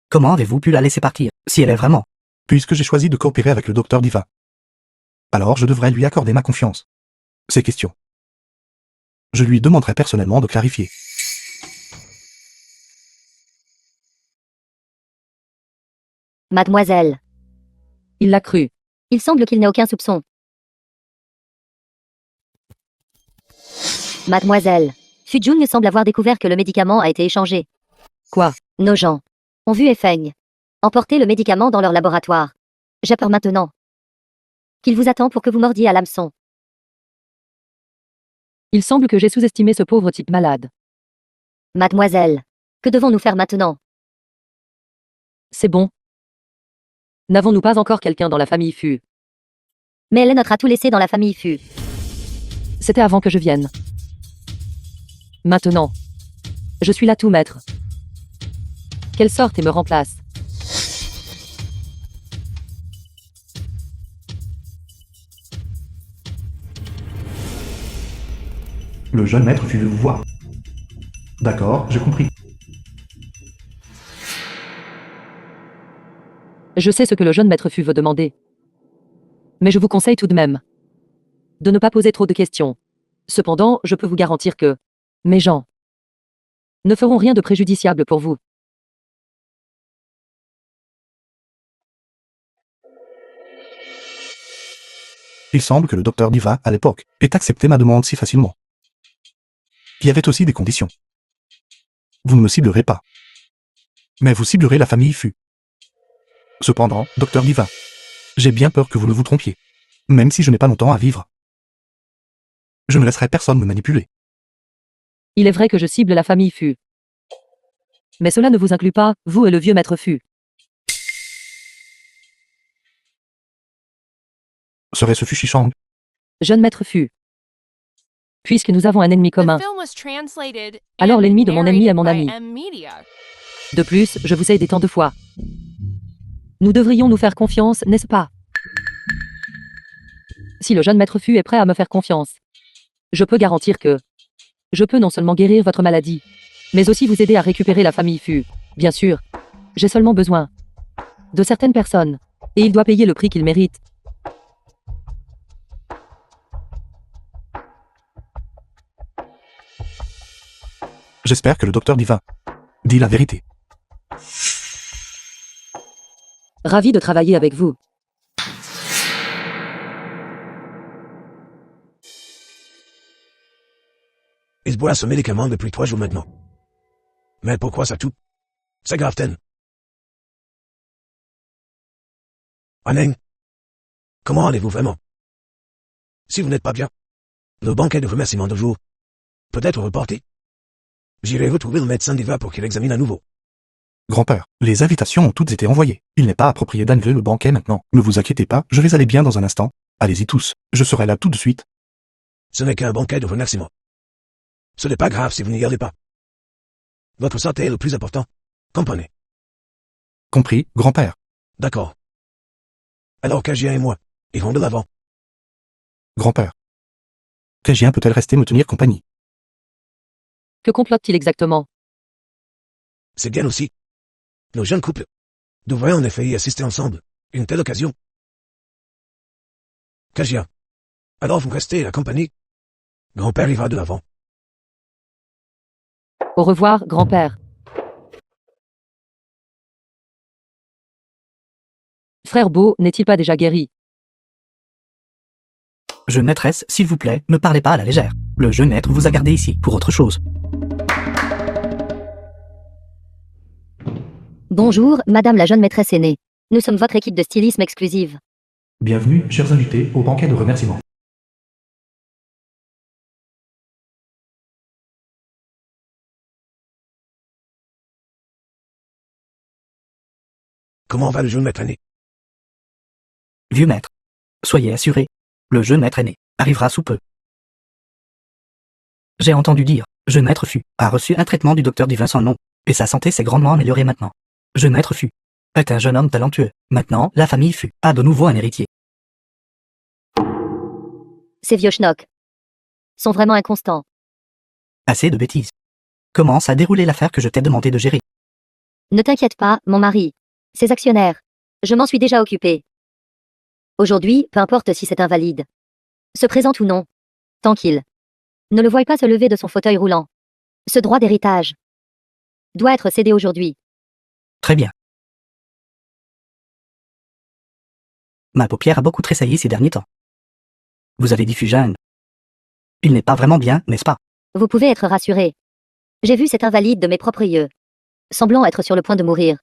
Speaker 3: comment avez-vous pu la laisser partir, si elle est vraiment...
Speaker 7: Puisque j'ai choisi de coopérer avec le docteur Diva, alors je devrais lui accorder ma confiance. Ces questions, je lui demanderai personnellement de clarifier.
Speaker 2: Mademoiselle.
Speaker 5: Il l'a cru.
Speaker 2: Il semble qu'il n'ait aucun soupçon. Mademoiselle. Fujun semble avoir découvert que le médicament a été échangé.
Speaker 5: Quoi?
Speaker 2: Nos gens ont vu Efeng emporter le médicament dans leur laboratoire. J'ai peur maintenant qu'il vous attend pour que vous mordiez à l'hameçon.
Speaker 5: Il semble que j'ai sous-estimé ce pauvre type malade.
Speaker 2: Mademoiselle. Que devons-nous faire maintenant?
Speaker 5: C'est bon. N'avons-nous pas encore quelqu'un dans la famille Fu?
Speaker 2: Mais elle est notre atout laissé dans la famille Fu.
Speaker 5: C'était avant que je vienne. Maintenant, je suis l'atout maître. Qu'elle sorte et me remplace.
Speaker 1: Le jeune maître fut vous voir. D'accord, j'ai compris.
Speaker 5: Je sais ce que le jeune maître Fu veut demander. Mais je vous conseille tout de même de ne pas poser trop de questions. Cependant, je peux vous garantir que mes gens ne feront rien de préjudiciable pour vous.
Speaker 7: Il semble que le docteur Diva, à l'époque, ait accepté ma demande si facilement. Il y avait aussi des conditions. Vous ne me ciblerez pas. Mais vous ciblerez la famille Fu. Cependant, docteur Diva, j'ai bien peur que vous ne vous trompiez. Même si je n'ai pas longtemps à vivre. Je ne laisserai personne me manipuler.
Speaker 5: Il est vrai que je cible la famille Fu. Mais cela ne vous inclut pas, vous et le vieux maître Fu.
Speaker 7: Serait-ce Fu Shishang?
Speaker 5: Jeune maître Fu. Puisque nous avons un ennemi commun, alors l'ennemi de mon ennemi est mon ami. De plus, je vous ai aidé tant de fois. Nous devrions nous faire confiance, n'est-ce pas? Si le jeune maître Fu est prêt à me faire confiance, je peux garantir que je peux non seulement guérir votre maladie, mais aussi vous aider à récupérer la famille Fu. Bien sûr, j'ai seulement besoin de certaines personnes, et il doit payer le prix qu'il mérite.
Speaker 7: J'espère que le docteur Diva dit la vérité.
Speaker 5: Ravi de travailler avec vous.
Speaker 6: Il boit ce médicament depuis 3 jours maintenant. Mais pourquoi ça tout? C'est grave, Ten. Aneng, comment allez-vous vraiment? Si vous n'êtes pas bien, le banquet de remerciement de jour peut être reporté. J'irai retrouver le médecin Diva pour qu'il examine à nouveau.
Speaker 7: Grand-père, les invitations ont toutes été envoyées. Il n'est pas approprié d'annuler le banquet maintenant. Ne vous inquiétez pas, je vais aller bien dans un instant. Allez-y tous, je serai là tout de suite.
Speaker 6: Ce n'est qu'un banquet de remerciement. Ce n'est pas grave si vous n'y allez pas. Votre santé est le plus important. Comprenez?
Speaker 7: Compris, grand-père.
Speaker 6: D'accord. Alors Kajia et moi, irons de l'avant.
Speaker 7: Grand-père. Kajien peut-elle rester me tenir compagnie?
Speaker 5: Que complote-t-il exactement?
Speaker 6: C'est bien aussi. Nos jeunes couples devraient en effet y assister ensemble. Une telle occasion. Kajia. Alors vous restez la compagnie. Grand-père ira de l'avant.
Speaker 5: Au revoir, grand-père. Frère Beau, n'est-il pas déjà guéri?
Speaker 3: Jeune maîtresse, s'il vous plaît, ne parlez pas à la légère. Le jeune maître vous a gardé ici pour autre chose.
Speaker 2: Bonjour, madame la jeune maîtresse aînée. Nous sommes votre équipe de stylisme exclusive.
Speaker 1: Bienvenue, chers invités, au banquet de remerciement.
Speaker 6: Comment va le jeune maître aîné?
Speaker 3: Vieux maître. Soyez assuré. Le jeune maître aîné arrivera sous peu. J'ai entendu dire, jeune maître Fu a reçu un traitement du docteur Divin sans nom, et sa santé s'est grandement améliorée maintenant. Jeune maître Fu est un jeune homme talentueux. Maintenant, la famille Fu a de nouveau un héritier.
Speaker 2: Ces vieux schnocks sont vraiment inconstants.
Speaker 3: Assez de bêtises. Commence à dérouler l'affaire que je t'ai demandé de gérer.
Speaker 2: Ne t'inquiète pas, mon mari. Ces actionnaires. Je m'en suis déjà occupé. Aujourd'hui, peu importe si c'est invalide. Se présente ou non. Tant qu'il ne le voie pas se lever de son fauteuil roulant. Ce droit d'héritage doit être cédé aujourd'hui.
Speaker 3: Très bien. Ma paupière a beaucoup tressailli ces derniers temps. Vous avez dit Fujian. Il n'est pas vraiment bien, n'est-ce pas?
Speaker 2: Vous pouvez être rassuré. J'ai vu cet invalide de mes propres yeux, semblant être sur le point de mourir.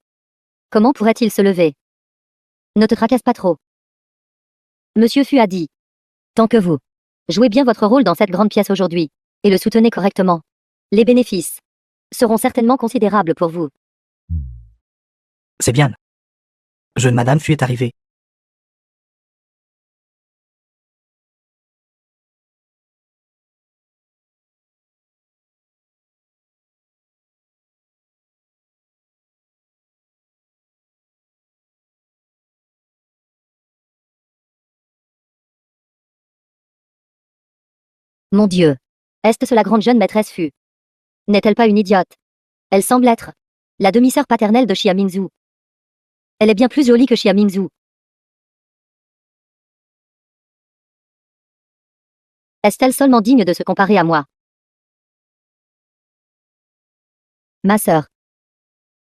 Speaker 2: Comment pourrait-il se lever? Ne te tracasse pas trop. Monsieur Fu a dit. Tant que vous jouez bien votre rôle dans cette grande pièce aujourd'hui, et le soutenez correctement, les bénéfices seront certainement considérables pour vous.
Speaker 3: C'est bien. Jeune madame Fu est arrivée.
Speaker 2: Mon Dieu. Est-ce la grande jeune maîtresse Fu? N'est-elle pas une idiote? Elle semble être la demi-sœur paternelle de Xia Mingzhu. Elle est bien plus jolie que Xia Mingzhu. Est-elle seulement digne de se comparer à moi? Ma sœur.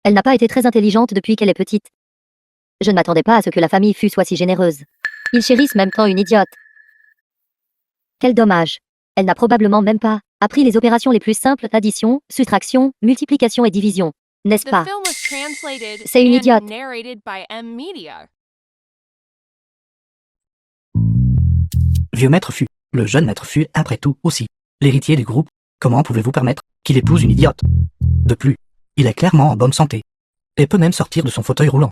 Speaker 2: Elle n'a pas été très intelligente depuis qu'elle est petite. Je ne m'attendais pas à ce que la famille Fu soit si généreuse. Ils chérissent même tant une idiote. Quel dommage. Elle n'a probablement même pas appris les opérations les plus simples d'addition, soustraction, multiplication et division. N'est-ce pas? C'est une idiote.
Speaker 3: Vieux maître Fu. Le jeune maître Fu, après tout, aussi. L'héritier du groupe. Comment pouvez-vous permettre qu'il épouse une idiote? De plus, il est clairement en bonne santé. Et peut même sortir de son fauteuil roulant.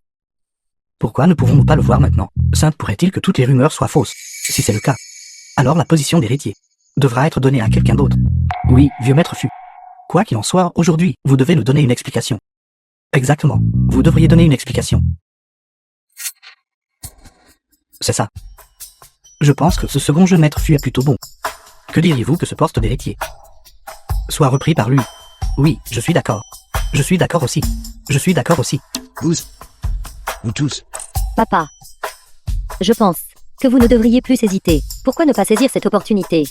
Speaker 3: Pourquoi ne pouvons-nous pas le voir maintenant? Sainte pourrait-il que toutes les rumeurs soient fausses? Si c'est le cas, alors la position d'héritier devra être donnée à quelqu'un d'autre. Oui, vieux maître Fu. Quoi qu'il en soit, aujourd'hui, vous devez nous donner une explication. Exactement, vous devriez donner une explication. C'est ça. Je pense que ce second jeune maître Fu est plutôt bon. Que diriez-vous que ce poste d'héritier soit repris par lui? Oui, je suis d'accord. Je suis d'accord aussi. Je suis d'accord aussi.
Speaker 6: Vous tous.
Speaker 2: Papa. Je pense que vous ne devriez plus hésiter. Pourquoi ne pas saisir cette opportunité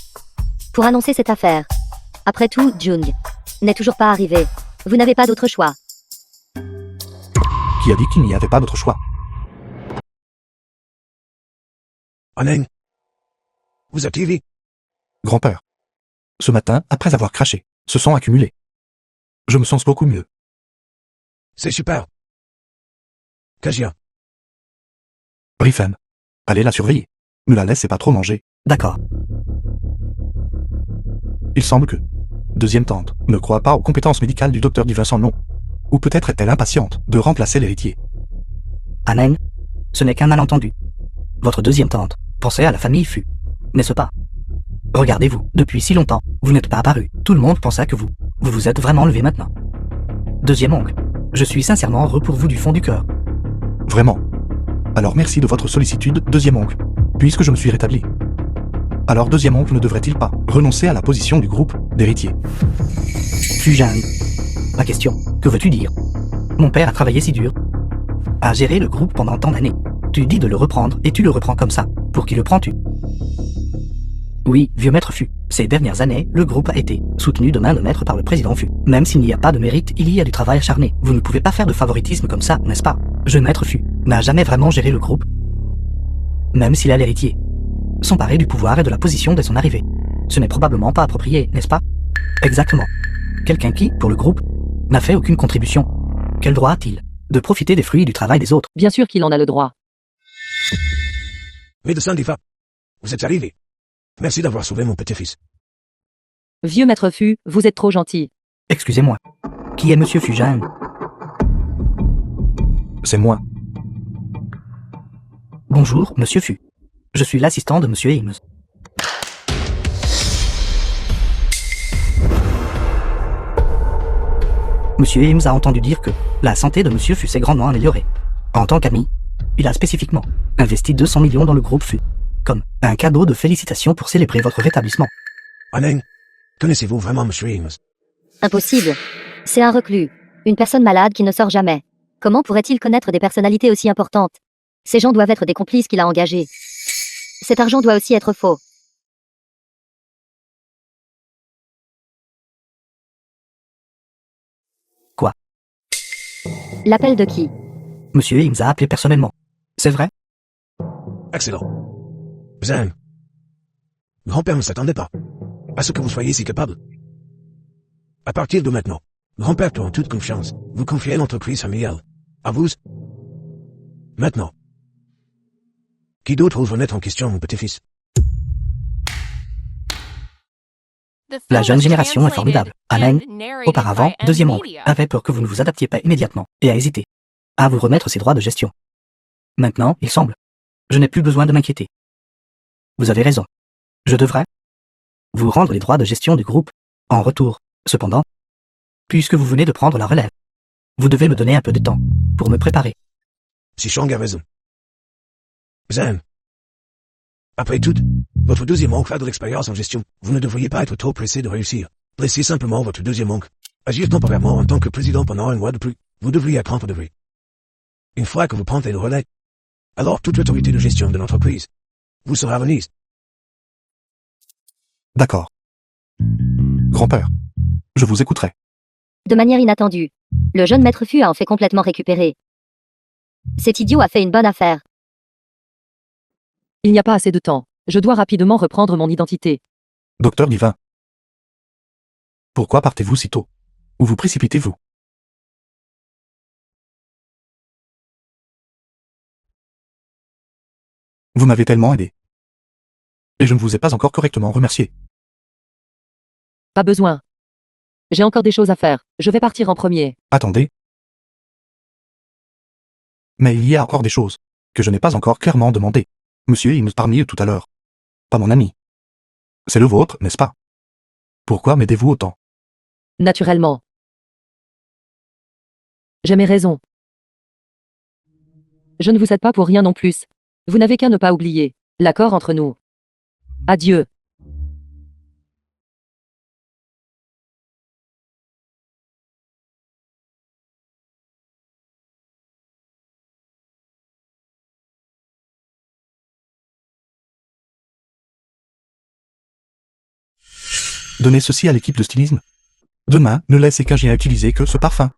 Speaker 2: pour annoncer cette affaire? Après tout, Jung n'est toujours pas arrivé. Vous n'avez pas d'autre choix.
Speaker 7: Qui a dit qu'il n'y avait pas d'autre choix?
Speaker 6: Aneng. Vous êtes TV.
Speaker 7: Grand-père. Ce matin, après avoir craché, se sont accumulés. Je me sens beaucoup mieux.
Speaker 6: C'est super. Kajia.
Speaker 7: Rifem. Allez la surveiller. Ne la laissez pas trop manger.
Speaker 3: D'accord.
Speaker 7: Il semble que deuxième tante ne croit pas aux compétences médicales du docteur divin sans nom. Ou peut-être est-elle impatiente de remplacer l'héritier.
Speaker 3: Aneng, ce n'est qu'un malentendu. Votre deuxième tante pensait à la famille Fu, n'est-ce pas? Regardez-vous, depuis si longtemps, vous n'êtes pas apparu. Tout le monde pensait que vous vous êtes vraiment levé maintenant. Deuxième oncle, je suis sincèrement heureux pour vous du fond du cœur.
Speaker 7: Vraiment. Alors merci de votre sollicitude, deuxième oncle, puisque je me suis rétabli. Alors deuxième oncle ne devrait-il pas renoncer à la position du groupe d'héritier?
Speaker 3: Fujan. Ma question, que veux-tu dire? Mon père a travaillé si dur, a géré le groupe pendant tant d'années. Tu dis de le reprendre et tu le reprends comme ça. Pour qui le prends-tu? Oui, vieux maître Fu. Ces dernières années, le groupe a été soutenu de main de maître par le président Fu. Même s'il n'y a pas de mérite, il y a du travail acharné. Vous ne pouvez pas faire de favoritisme comme ça, n'est-ce pas? Jeune maître Fu n'a jamais vraiment géré le groupe. Même s'il est l'héritier. S'emparer du pouvoir et de la position dès son arrivée. Ce n'est probablement pas approprié, n'est-ce pas? Exactement. Quelqu'un qui, pour le groupe, n'a fait aucune contribution. Quel droit a-t-il de profiter des fruits du travail des autres?
Speaker 5: Bien sûr qu'il en a le droit.
Speaker 6: Médecin d'Ifa. Vous êtes arrivé. Merci d'avoir sauvé mon petit-fils.
Speaker 5: Vieux maître Fu, vous êtes trop gentil.
Speaker 3: Excusez-moi. Qui est monsieur Fujan?
Speaker 7: C'est moi.
Speaker 3: Bonjour, monsieur Fu. Je suis l'assistant de monsieur Ames. Monsieur Ames a entendu dire que la santé de monsieur Fu s'est grandement améliorée. En tant qu'ami, il a spécifiquement investi 200 millions dans le groupe Fu, comme un cadeau de félicitations pour célébrer votre rétablissement.
Speaker 6: Aneng, connaissez-vous vraiment monsieur Ames?
Speaker 2: Impossible. C'est un reclus. Une personne malade qui ne sort jamais. Comment pourrait-il connaître des personnalités aussi importantes? Ces gens doivent être des complices qu'il a engagés. Cet argent doit aussi être faux.
Speaker 3: Quoi?
Speaker 2: L'appel de qui?
Speaker 3: Monsieur Ames a appelé personnellement. C'est vrai?
Speaker 6: Excellent. Zhang. Grand-père ne s'attendait pas à ce que vous soyez si capable. À partir de maintenant, grand-père peut en toute confiance vous confier l'entreprise familiale. À vous. Maintenant. Qui d'autre ose remettre en question mon petit-fils?
Speaker 3: La jeune génération est formidable. Aneng, auparavant, deuxième oncle, avait peur que vous ne vous adaptiez pas immédiatement et a hésité à vous remettre ses droits de gestion. Maintenant, il semble. Je n'ai plus besoin de m'inquiéter. Vous avez raison. Je devrais vous rendre les droits de gestion du groupe. En retour, cependant, puisque vous venez de prendre la relève, vous devez me donner un peu de temps pour me préparer.
Speaker 6: Si Shang a raison. Zhang. Après tout, votre deuxième oncle a de l'expérience en gestion. Vous ne devriez pas être trop pressé de réussir. Laissez simplement votre deuxième oncle agir temporairement en tant que président pendant un mois de plus. Vous devriez apprendre de lui. Une fois que vous prendrez le relais, alors toute l'autorité de gestion de l'entreprise vous sera remise.
Speaker 7: D'accord. Grand-père, je vous écouterai.
Speaker 2: De manière inattendue, le jeune maître Fu a en fait complètement récupéré. Cet idiot a fait une bonne affaire.
Speaker 5: Il n'y a pas assez de temps. Je dois rapidement reprendre mon identité.
Speaker 7: Docteur Divin. Pourquoi partez-vous si tôt? Où vous précipitez-vous? Vous m'avez tellement aidé. Et je ne vous ai pas encore correctement remercié.
Speaker 5: Pas besoin. J'ai encore des choses à faire. Je vais partir en premier.
Speaker 7: Attendez. Mais il y a encore des choses que je n'ai pas encore clairement demandées. Monsieur il me parmi eux tout à l'heure. Pas mon ami. C'est le vôtre, n'est-ce pas? Pourquoi m'aidez-vous autant?
Speaker 5: Naturellement. J'ai mes raisons. Je ne vous aide pas pour rien non plus. Vous n'avez qu'à ne pas oublier l'accord entre nous. Adieu.
Speaker 7: Donnez ceci à l'équipe de stylisme. Demain, ne laissez qu'un chien utiliser que ce parfum.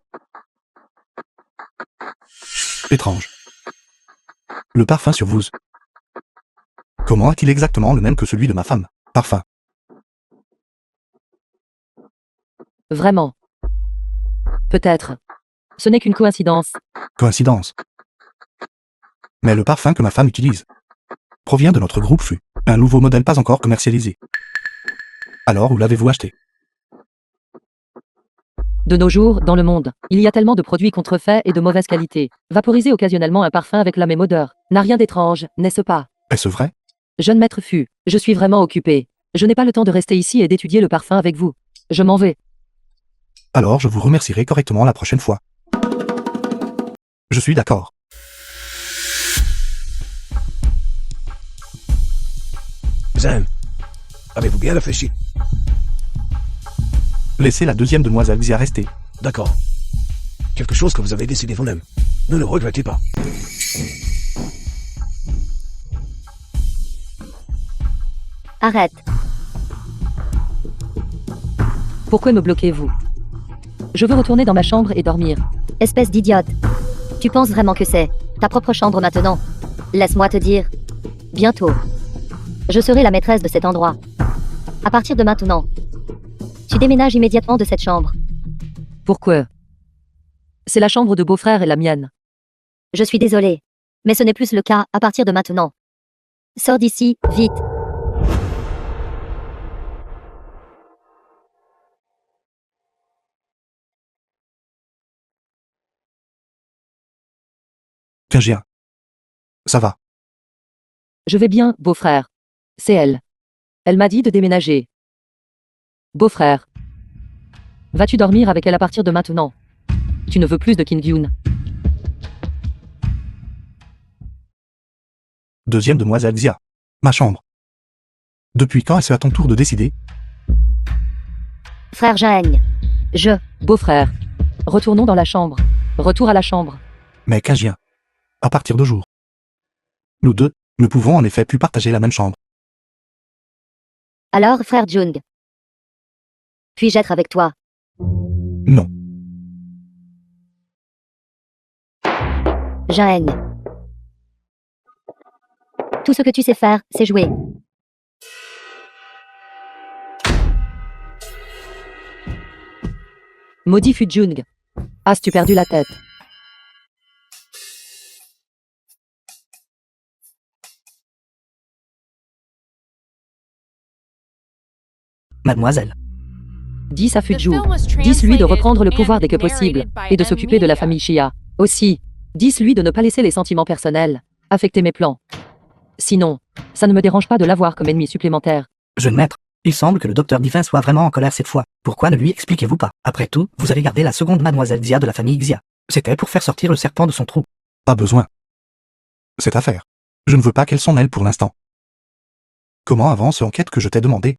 Speaker 7: Étrange. Le parfum sur vous. Comment est-il exactement le même que celui de ma femme? Parfum.
Speaker 5: Vraiment. Peut-être. Ce n'est qu'une coïncidence.
Speaker 7: Coïncidence. Mais le parfum que ma femme utilise provient de notre groupe Fu, un nouveau modèle pas encore commercialisé. Alors où l'avez-vous acheté?
Speaker 5: De nos jours, dans le monde, il y a tellement de produits contrefaits et de mauvaise qualité. Vaporiser occasionnellement un parfum avec la même odeur n'a rien d'étrange, n'est-ce pas?
Speaker 7: Est-ce vrai?
Speaker 5: Jeune maître Fu, je suis vraiment occupé. Je n'ai pas le temps de rester ici et d'étudier le parfum avec vous. Je m'en vais.
Speaker 7: Alors je vous remercierai correctement la prochaine fois. Je suis d'accord.
Speaker 6: Zan, avez-vous bien réfléchi?
Speaker 7: Laissez la deuxième demoiselle Xia rester.
Speaker 6: D'accord. Quelque chose que vous avez décidé vous-même. Ne le regrettez pas.
Speaker 2: Arrête.
Speaker 5: Pourquoi me bloquez-vous? Je veux retourner dans ma chambre et dormir.
Speaker 2: Espèce d'idiote. Tu penses vraiment que c'est ta propre chambre maintenant? Laisse-moi te dire. Bientôt. Je serai la maîtresse de cet endroit. À partir de maintenant. Tu déménages immédiatement de cette chambre.
Speaker 5: Pourquoi? C'est la chambre de beau-frère et la mienne.
Speaker 2: Je suis désolée. Mais ce n'est plus le cas à partir de maintenant. Sors d'ici, vite.
Speaker 7: Kingien. Ça va.
Speaker 5: Je vais bien, beau-frère. C'est elle. Elle m'a dit de déménager. Beau-frère. Vas-tu dormir avec elle à partir de maintenant? Tu ne veux plus de Kim Gyun.
Speaker 7: Deuxième demoiselle Xia. Ma chambre. Depuis quand est-ce à ton tour de décider?
Speaker 2: Frère Jaeng.
Speaker 5: Beau-frère. Retournons dans la chambre. Retour à la chambre.
Speaker 7: Mais Kingien. À partir de jour. Nous deux, ne pouvons en effet plus partager la même chambre.
Speaker 2: Alors, frère Jung. Puis-je être avec toi?
Speaker 7: Non.
Speaker 2: Jaeng. Tout ce que tu sais faire, c'est jouer.
Speaker 5: Maudit Fu Jung. As-tu perdu la tête?
Speaker 3: Mademoiselle.
Speaker 5: Dis à Fuju. Dis-lui de reprendre le pouvoir dès que possible et de s'occuper de la famille Xia. Aussi, dis-lui de ne pas laisser les sentiments personnels affecter mes plans. Sinon, ça ne me dérange pas de l'avoir comme ennemi supplémentaire.
Speaker 3: Jeune maître, il semble que le docteur Divin soit vraiment en colère cette fois. Pourquoi ne lui expliquez-vous pas? Après tout, vous avez gardé la seconde mademoiselle Xia de la famille Xia. C'était pour faire sortir le serpent de son trou.
Speaker 7: Pas besoin. Cette affaire. Je ne veux pas qu'elle s'en mêle pour l'instant. Comment avance l'enquête que je t'ai demandé?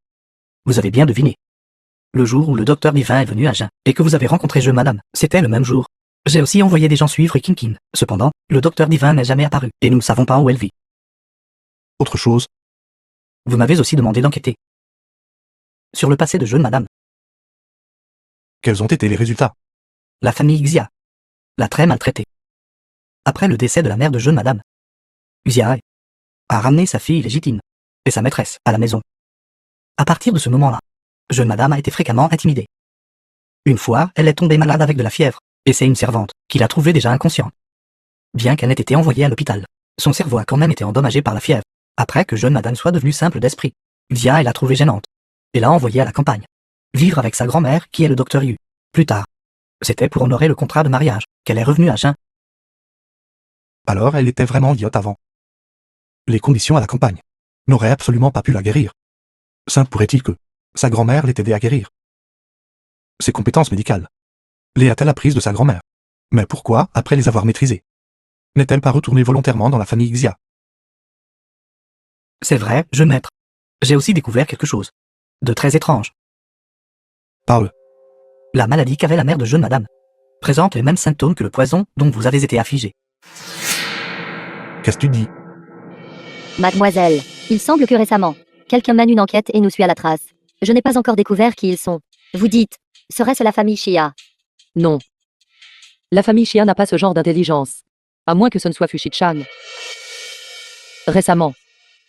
Speaker 3: Vous avez bien deviné. Le jour où le docteur Divin est venu à Jeun, et que vous avez rencontré madame, c'était le même jour. J'ai aussi envoyé des gens suivre Kinkin. Cependant, le docteur divin n'est jamais apparu, et nous ne savons pas où elle vit.
Speaker 7: Autre chose,
Speaker 3: Vous m'avez aussi demandé d'enquêter sur le passé de jeune madame,
Speaker 7: quels ont été les résultats?
Speaker 3: la famille Xia, l'a très maltraitée. Après le décès de la mère de jeune madame, Xia a ramené sa fille légitime et sa maîtresse à la maison. À partir de ce moment-là, jeune madame a été fréquemment intimidée. Une fois, elle est tombée malade avec de la fièvre, et c'est une servante qui l'a trouvée déjà inconsciente. Bien qu'elle ait été envoyée à l'hôpital, son cerveau a quand même été endommagé par la fièvre. Après que jeune madame soit devenue simple d'esprit, Xia l'a trouvée gênante et l'a envoyée à la campagne, vivre avec sa grand-mère qui est le docteur Yu. Plus tard, c'était pour honorer le contrat de mariage qu'elle est revenue à jeun.
Speaker 7: Alors elle était vraiment idiote avant. Les conditions à la campagne n'auraient absolument pas pu la guérir. Saint pourrait-il que sa grand-mère l'ait aidé à guérir? Ses compétences médicales les a-t-elle apprises de sa grand-mère? Mais pourquoi, après les avoir maîtrisées, n'est-elle pas retournée volontairement dans la famille Xia?
Speaker 3: C'est vrai, jeune maître. J'ai aussi découvert quelque chose de très étrange.
Speaker 7: Parle.
Speaker 3: La maladie qu'avait la mère de jeune madame présente les mêmes symptômes que le poison dont vous avez été affligé.
Speaker 7: Qu'est-ce que tu dis?
Speaker 2: Mademoiselle, il semble que récemment, quelqu'un mène une enquête et nous suit à la trace. Je n'ai pas encore découvert qui ils sont. Vous dites, serait-ce la famille Xia?
Speaker 5: Non. La famille Xia n'a pas ce genre d'intelligence. À moins que ce ne soit Fushichan. Récemment,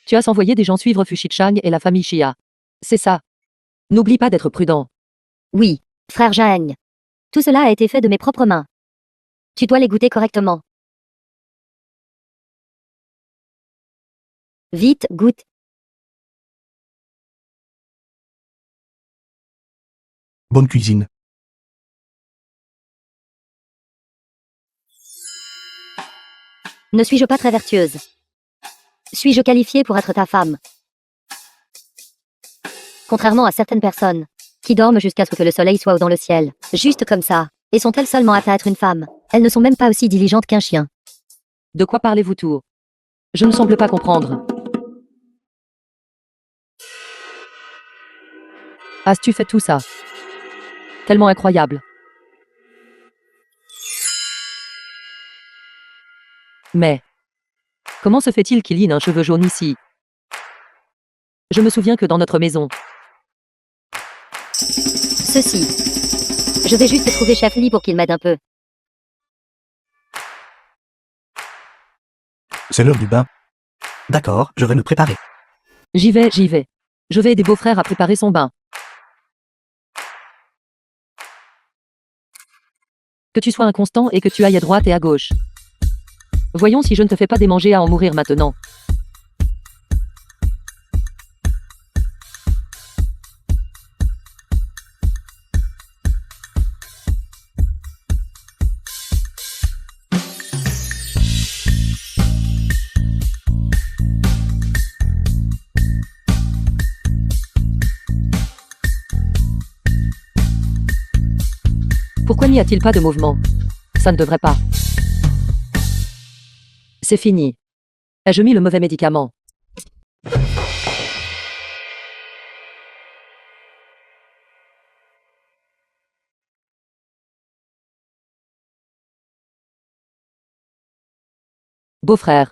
Speaker 5: tu as envoyé des gens suivre Fushichan et la famille Xia. C'est ça. N'oublie pas d'être prudent.
Speaker 2: Oui, frère Zhang. Tout cela a été fait de mes propres mains. Tu dois les goûter correctement. Vite, goûte.
Speaker 7: Bonne cuisine.
Speaker 2: Ne suis-je pas très vertueuse? Suis-je qualifiée pour être ta femme? Contrairement à certaines personnes, qui dorment jusqu'à ce que le soleil soit dans le ciel, juste comme ça, et sont-elles seulement aptes à être une femme? Elles ne sont même pas aussi diligentes qu'un chien.
Speaker 5: De quoi parlez-vous tout? Je ne semble pas comprendre. As-tu fait tout ça? Tellement incroyable. Mais comment se fait-il qu'il y ait un cheveu jaune ici? Je me souviens que dans notre maison,
Speaker 2: Ceci. Je vais juste trouver Chef Lee pour qu'il m'aide un peu.
Speaker 7: C'est l'heure du bain.
Speaker 3: D'accord, je vais me préparer.
Speaker 5: j'y vais. Je vais aider beau-frère à préparer son bain. Que tu sois inconstant et que tu ailles à droite et à gauche. Voyons si je ne te fais pas démanger à en mourir maintenant. Pourquoi n'y a-t-il pas de mouvement? Ça ne devrait pas. C'est fini. Ai-je mis le mauvais médicament? Beau-frère,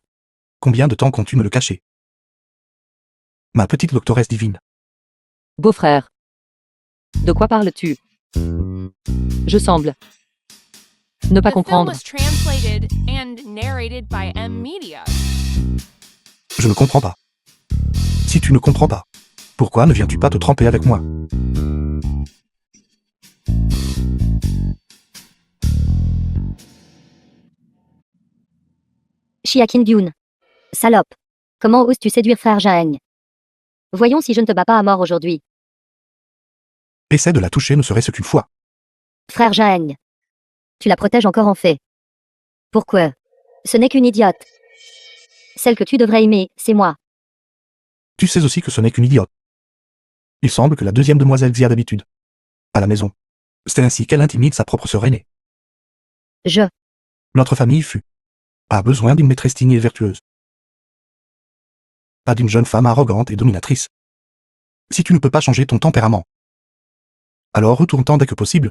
Speaker 7: Combien de temps comptes-tu me le cacher? Ma petite doctoresse divine.
Speaker 5: beau-frère. De quoi parles-tu? Je semble ne pas
Speaker 8: The film
Speaker 5: comprendre.
Speaker 8: was translated and narrated by M Media.
Speaker 7: Je ne comprends pas. Si tu ne comprends pas, pourquoi ne viens-tu pas te tremper avec moi?
Speaker 2: Xia Qingyun. Salope. Comment oses-tu séduire frère Zhang? Voyons si je ne te bats pas à mort aujourd'hui.
Speaker 7: Essaie de la toucher ne serait-ce qu'une fois.
Speaker 2: Frère Zhang. Tu la protèges encore en fait. Pourquoi? Ce n'est qu'une idiote. Celle que tu devrais aimer, c'est moi.
Speaker 7: Tu sais aussi que ce n'est qu'une idiote. Il semble que la deuxième demoiselle Xia d'habitude. À la maison. C'est ainsi qu'elle intimide sa propre sœur aînée. Notre famille fut. A besoin d'une maîtresse digne et vertueuse. Pas d'une jeune femme arrogante et dominatrice. Si tu ne peux pas changer ton tempérament, alors retourne-t'en dès que possible.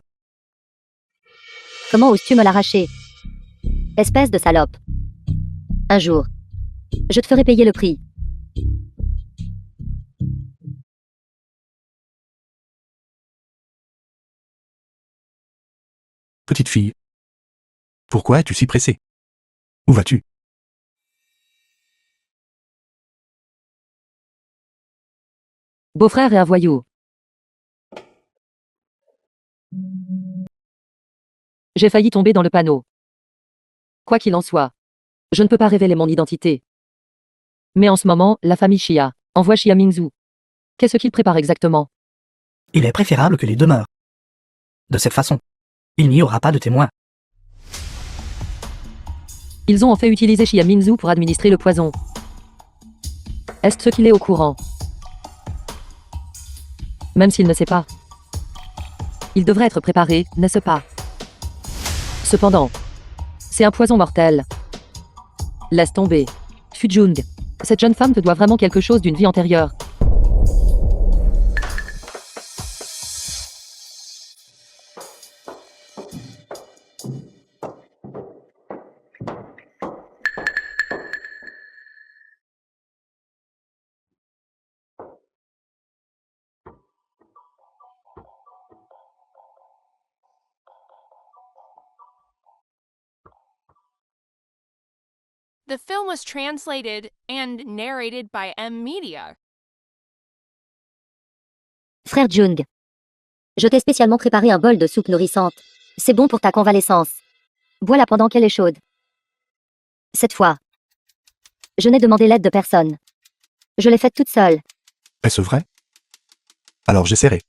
Speaker 2: Comment oses-tu me l'arracher? Espèce de salope. Un jour, je te ferai payer le prix.
Speaker 7: Petite fille. Pourquoi es-tu si pressée? Où vas-tu?
Speaker 5: Beau-frère et un voyou. J'ai failli tomber dans le panneau. Quoi qu'il en soit, je ne peux pas révéler mon identité. Mais en ce moment, la famille Xia envoie Xia Mingzhu. Qu'est-ce qu'il prépare exactement?
Speaker 3: Il est préférable que les deux meurent. De cette façon, il n'y aura pas de témoins.
Speaker 5: Ils ont en fait utilisé Xia Mingzhu pour administrer le poison. Est-ce ce qu'il est au courant? Même s'il ne sait pas. Il devrait être préparé, n'est-ce pas? Cependant, c'est un poison mortel. Laisse tomber. Fujung, cette jeune femme te doit vraiment quelque chose d'une vie antérieure.
Speaker 8: The film was translated and narrated by M Media.
Speaker 2: Frère Jung, je t'ai spécialement préparé un bol de soupe nourrissante. C'est bon pour ta convalescence. Bois-la pendant qu'elle est chaude. Cette fois, je n'ai demandé l'aide de personne. Je l'ai faite toute seule.
Speaker 7: Est-ce vrai? Alors j'essaierai.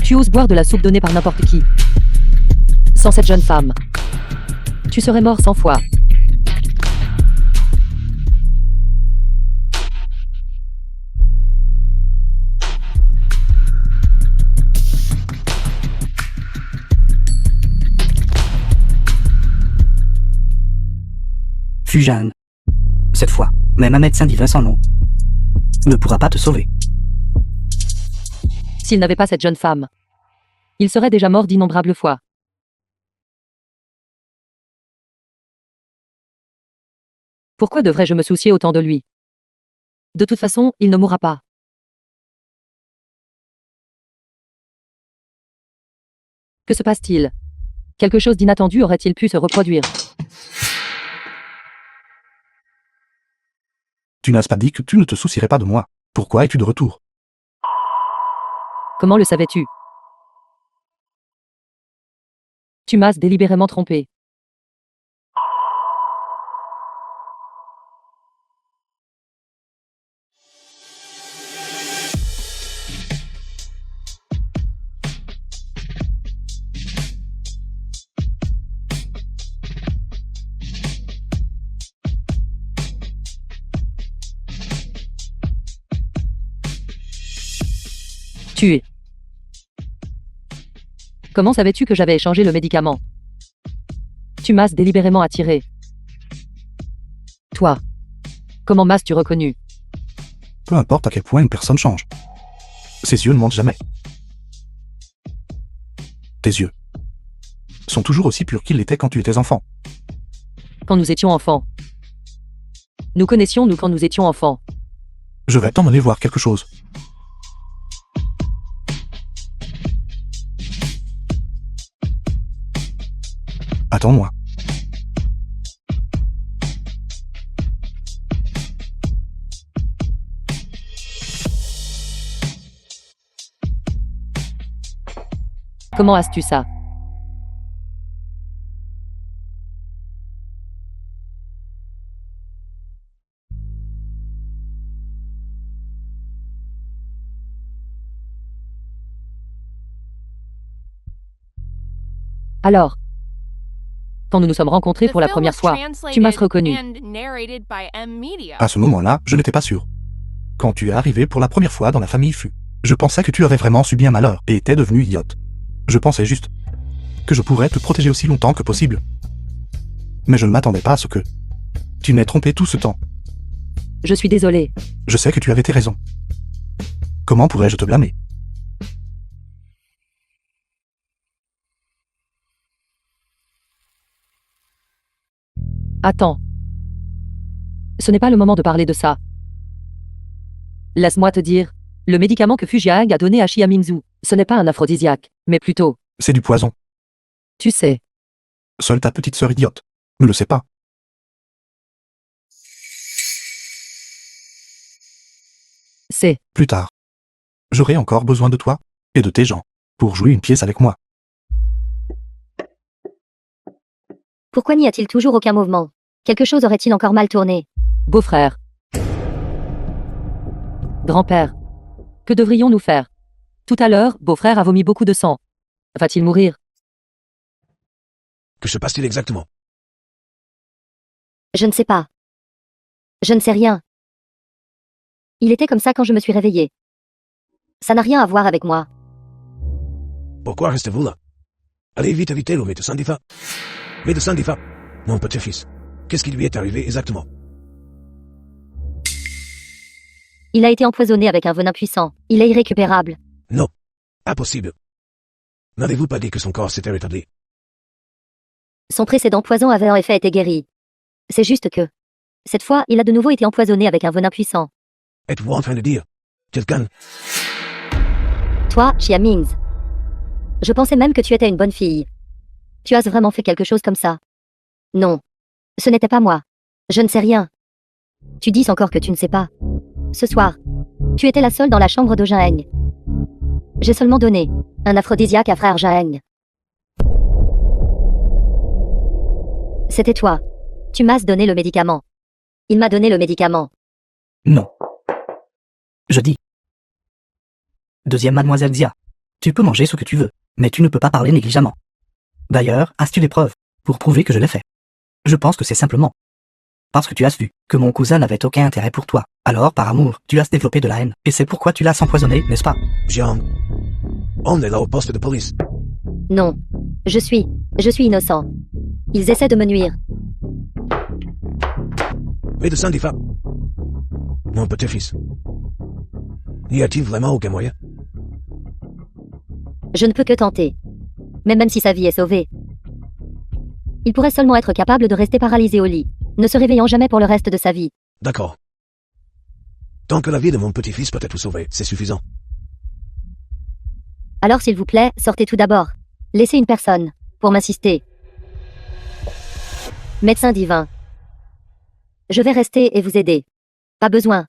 Speaker 5: Tu oses boire de la soupe donnée par n'importe qui. Sans cette jeune femme, tu serais mort 100 fois.
Speaker 3: Fujang. Cette fois, même un médecin divin sans nom ne pourra pas te sauver.
Speaker 5: S'il n'avait pas cette jeune femme, il serait déjà mort d'innombrables fois. Pourquoi devrais-je me soucier autant de lui? De toute façon, il ne mourra pas. Que se passe-t-il? Quelque chose d'inattendu aurait-il pu se reproduire?
Speaker 7: Tu n'as pas dit que tu ne te soucierais pas de moi. Pourquoi es-tu de retour?
Speaker 5: Comment le savais-tu? Tu m'as délibérément trompé. Tué. Comment savais-tu que j'avais échangé le médicament? Tu m'as délibérément attiré. Toi. Comment m'as-tu reconnu?
Speaker 7: Peu importe à quel point une personne change. Ses yeux ne mentent jamais. Tes yeux sont toujours aussi purs qu'ils l'étaient quand tu étais enfant.
Speaker 5: Quand nous étions enfants. Nous connaissions-nous quand nous étions enfants.
Speaker 7: Je vais t'emmener voir quelque chose. Attends-moi.
Speaker 5: Comment as-tu ça? Alors, quand nous nous sommes rencontrés pour la première fois, tu m'as reconnu.
Speaker 7: À ce moment-là, je n'étais pas sûr. Quand tu es arrivé pour la première fois dans la famille Fu, je pensais que tu aurais vraiment subi un malheur et étais devenu idiote. Je pensais juste que je pourrais te protéger aussi longtemps que possible. Mais je ne m'attendais pas à ce que tu m'aies trompé tout ce temps.
Speaker 5: Je suis désolé.
Speaker 7: Je sais que tu avais tes raisons. Comment pourrais-je te blâmer?
Speaker 5: Attends. Ce n'est pas le moment de parler de ça. Laisse-moi te dire, le médicament que Fujiang a donné à Xia Mingzhu, ce n'est pas un aphrodisiaque, mais plutôt,
Speaker 7: C'est du poison.
Speaker 5: tu sais,
Speaker 7: Seule ta petite sœur idiote ne le sait pas.
Speaker 5: c'est,
Speaker 7: Plus tard, j'aurai encore besoin de toi et de tes gens pour jouer une pièce avec moi.
Speaker 2: Pourquoi n'y a-t-il toujours aucun mouvement? Quelque chose aurait-il encore mal tourné?
Speaker 5: beau-frère. Grand-père. Que devrions-nous faire? Tout à l'heure, beau-frère a vomi beaucoup de sang. Va-t-il mourir?
Speaker 6: Que se passe-t-il exactement?
Speaker 2: Je ne sais pas. Je ne sais rien. Il était comme ça quand je me suis réveillée. Ça n'a rien à voir avec moi.
Speaker 6: Pourquoi restez-vous là? Allez vite éviter le médecin Difa. Médecin Difa, mon petit-fils. Qu'est-ce qui lui est arrivé exactement?
Speaker 2: Il a été empoisonné avec un venin puissant. Il est irrécupérable.
Speaker 6: Non. Impossible. N'avez-vous pas dit que son corps s'était rétabli?
Speaker 2: Son précédent poison avait en effet été guéri. C'est juste que, cette fois, il a de nouveau été empoisonné avec un venin puissant.
Speaker 6: Êtes-vous en train de dire quelqu'un?
Speaker 2: Toi, Xia Mingz. Je pensais même que tu étais une bonne fille. Tu as vraiment fait quelque chose comme ça? Non. Ce n'était pas moi. Je ne sais rien. Tu dis encore que tu ne sais pas. Ce soir, tu étais la seule dans la chambre de Jaeng. J'ai seulement donné un aphrodisiaque à frère Jaeng. C'était toi. Tu m'as donné le médicament. Il m'a donné le médicament.
Speaker 3: Non. Je dis. Deuxième mademoiselle Xia. Tu peux manger ce que tu veux, mais tu ne peux pas parler négligemment. D'ailleurs, as-tu des preuves pour prouver que je l'ai fait? Je pense que c'est simplement parce que tu as vu que mon cousin n'avait aucun intérêt pour toi. Alors, par amour, tu as développé de la haine. Et c'est pourquoi tu l'as empoisonné, n'est-ce pas?
Speaker 6: Jiang. On est là au poste de police.
Speaker 2: Non. Je suis innocent. Ils essaient de me nuire.
Speaker 6: Médecin Difa. Mon petit-fils. N'y a-t-il vraiment aucun moyen?
Speaker 2: Je ne peux que tenter. Mais même si sa vie est sauvée, il pourrait seulement être capable de rester paralysé au lit, ne se réveillant jamais pour le reste de sa vie.
Speaker 6: D'accord. Tant que la vie de mon petit-fils peut être sauvée, c'est suffisant.
Speaker 2: Alors s'il vous plaît, sortez tout d'abord. Laissez une personne, pour m'assister. Médecin divin. Je vais rester et vous aider. Pas besoin.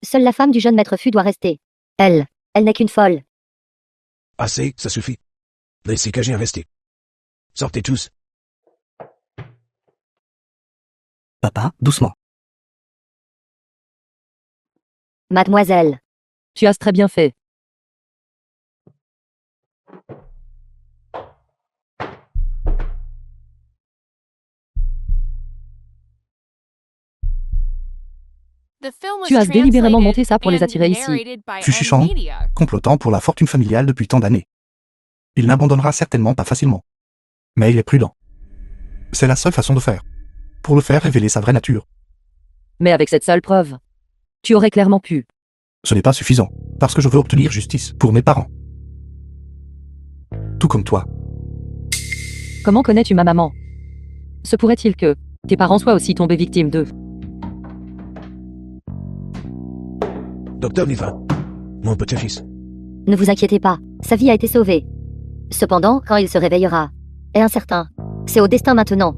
Speaker 2: Seule la femme du jeune maître Fu doit rester. Elle n'est qu'une folle.
Speaker 6: Assez, ça suffit. Laissez Kajin rester. Sortez tous.
Speaker 3: Papa, doucement.
Speaker 2: Mademoiselle.
Speaker 5: Tu as très bien fait. Tu as délibérément monté ça pour les attirer ici.
Speaker 7: Fushishang, complotant pour la fortune familiale depuis tant d'années. Il n'abandonnera certainement pas facilement. Mais il est prudent. C'est la seule façon de faire. Pour le faire révéler sa vraie nature.
Speaker 5: Mais avec cette seule preuve, tu aurais clairement pu.
Speaker 7: Ce n'est pas suffisant, parce que je veux obtenir justice pour mes parents. Tout comme toi.
Speaker 5: Comment connais-tu ma maman? Se pourrait-il que tes parents soient aussi tombés victimes d'eux?
Speaker 6: Docteur Niva. Mon petit-fils.
Speaker 2: Ne vous inquiétez pas, sa vie a été sauvée. Cependant, quand il se réveillera, est incertain. C'est au destin maintenant.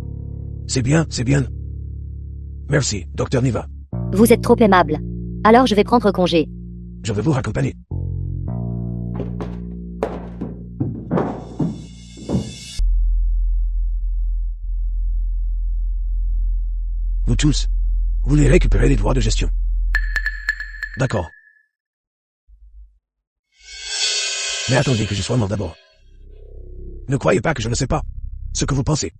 Speaker 6: C'est bien, c'est bien. Merci, docteur Niva.
Speaker 2: Vous êtes trop aimable. Alors je vais prendre congé.
Speaker 6: Je vais vous raccompagner. Vous tous, vous voulez récupérer les droits de gestion. D'accord. Mais attendez que je sois mort d'abord. Ne croyez pas que je ne sais pas ce que vous pensez.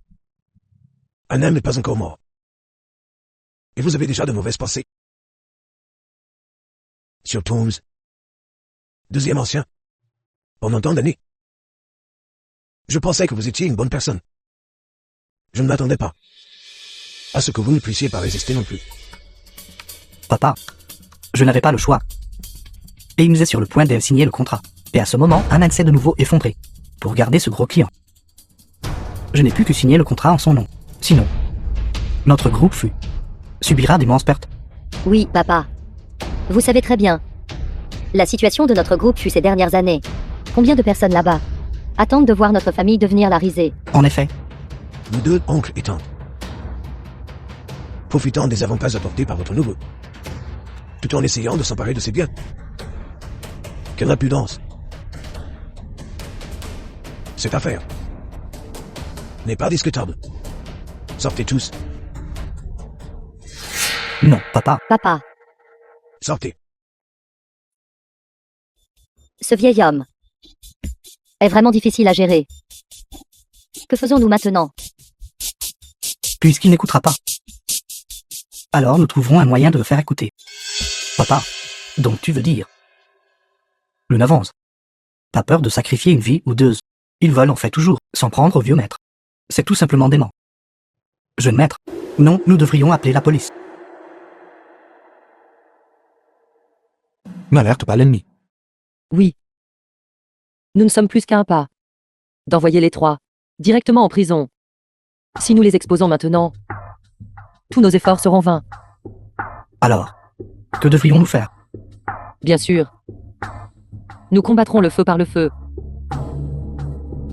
Speaker 6: Un homme n'est pas encore mort. Et vous avez déjà de mauvaises pensées. Sur Tombs. Deuxième ancien. Pendant tant d'années. Je pensais que vous étiez une bonne personne. Je ne m'attendais pas à ce que vous ne puissiez pas résister non plus.
Speaker 3: Papa, je n'avais pas le choix. Et il nous est sur le point de signer le contrat. Et à ce moment, Aman s'est de nouveau effondré. Pour garder ce gros client. Je n'ai pu que signer le contrat en son nom. Sinon, notre groupe subira d'immenses pertes.
Speaker 2: Oui, papa. Vous savez très bien. La situation de notre groupe fut ces dernières années. Combien de personnes là-bas attendent de voir notre famille devenir la risée?
Speaker 3: En effet,
Speaker 6: Nous deux, oncles et tantes. Profitant des avantages apportés par votre nouveau. Tout en essayant de s'emparer de ses biens. Quelle impudence. Cette affaire n'est pas discutable. Sortez tous.
Speaker 3: non, papa.
Speaker 2: Papa,
Speaker 6: Sortez.
Speaker 2: ce vieil homme est vraiment difficile à gérer. Que faisons-nous maintenant?
Speaker 3: Puisqu'il n'écoutera pas. Alors nous trouverons un moyen de le faire écouter. Papa, donc tu veux dire. Nous n'avons pas peur de sacrifier une vie ou deux. Ils veulent en fait toujours s'en prendre au vieux maître. C'est tout simplement dément. Jeune maître, non, nous devrions appeler la police.
Speaker 7: N'alerte pas l'ennemi.
Speaker 5: Oui. Nous ne sommes plus qu'à un pas d'envoyer les trois directement en prison. Si nous les exposons maintenant, tous nos efforts seront vains.
Speaker 3: Alors, que devrions-nous faire?
Speaker 5: Bien sûr. Nous combattrons le feu par le feu.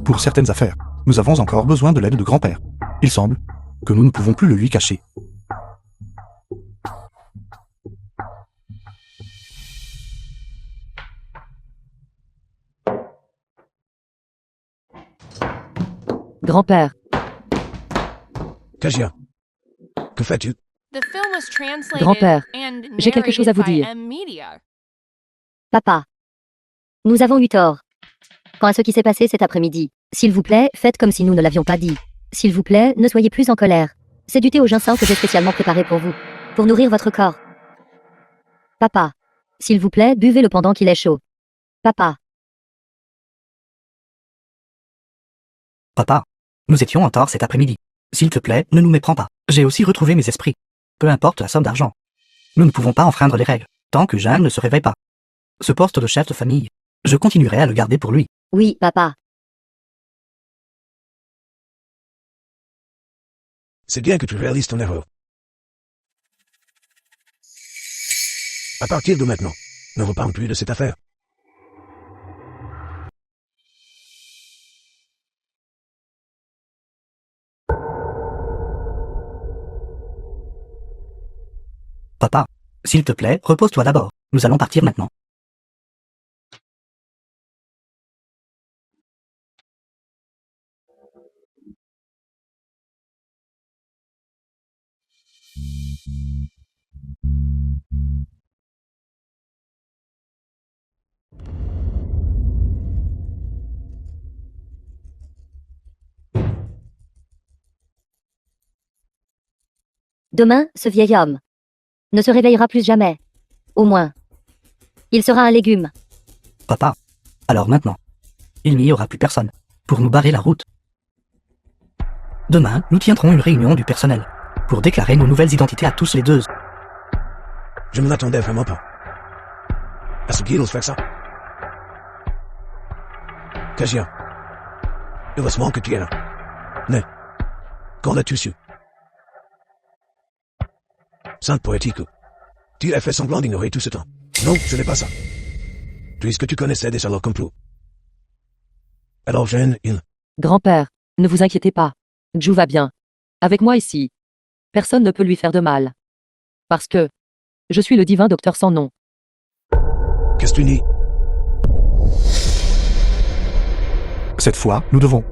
Speaker 7: Pour certaines affaires, nous avons encore besoin de l'aide de grand-père. Il semble que nous ne pouvons plus le lui cacher.
Speaker 5: Grand-père,
Speaker 6: Kajia. Que fais-tu?
Speaker 8: The film was translated
Speaker 5: Grand-père,
Speaker 8: and
Speaker 5: j'ai quelque chose à vous
Speaker 8: narrated by
Speaker 5: dire.
Speaker 8: M-Media.
Speaker 2: Papa, nous avons eu tort. Quant à ce qui s'est passé cet après-midi, s'il vous plaît, faites comme si nous ne l'avions pas dit. S'il vous plaît, ne soyez plus en colère. C'est du thé au ginseng que j'ai spécialement préparé pour vous, pour nourrir votre corps. Papa, s'il vous plaît, buvez-le pendant qu'il est chaud. Papa,
Speaker 3: Papa, nous étions en tort cet après-midi. S'il te plaît, ne nous méprends pas. J'ai aussi retrouvé mes esprits. Peu importe la somme d'argent. Nous ne pouvons pas enfreindre les règles, tant que Jeanne ne se réveille pas. Ce poste de chef de famille, je continuerai à le garder pour lui.
Speaker 2: oui, papa.
Speaker 6: C'est bien que tu réalises ton erreur. À partir de maintenant, ne reparle plus de cette affaire.
Speaker 3: Papa, s'il te plaît, repose-toi d'abord. Nous allons partir maintenant.
Speaker 2: Demain, ce vieil homme ne se réveillera plus jamais. Au moins, il sera un légume.
Speaker 3: Papa, alors maintenant, il n'y aura plus personne pour nous barrer la route. Demain, nous tiendrons une réunion du personnel pour déclarer nos nouvelles identités à tous les deux.
Speaker 6: Je ne m'attendais vraiment pas à ce qu'ils osent faire ça. Kajia. Heureusement que tu es là. Mais, qu'en as-tu su? Sainte poétique. Tu as fait semblant d'ignorer tout ce temps. Non, ce n'est pas ça. Puisque tu connaissais déjà leur complot. Alors Jeanne,
Speaker 5: Grand-père, ne vous inquiétez pas. Ju va bien. Avec moi ici. Personne ne peut lui faire de mal. Parce que je suis le divin docteur sans nom.
Speaker 6: qu'est-ce que tu dis?
Speaker 7: Cette fois, nous devons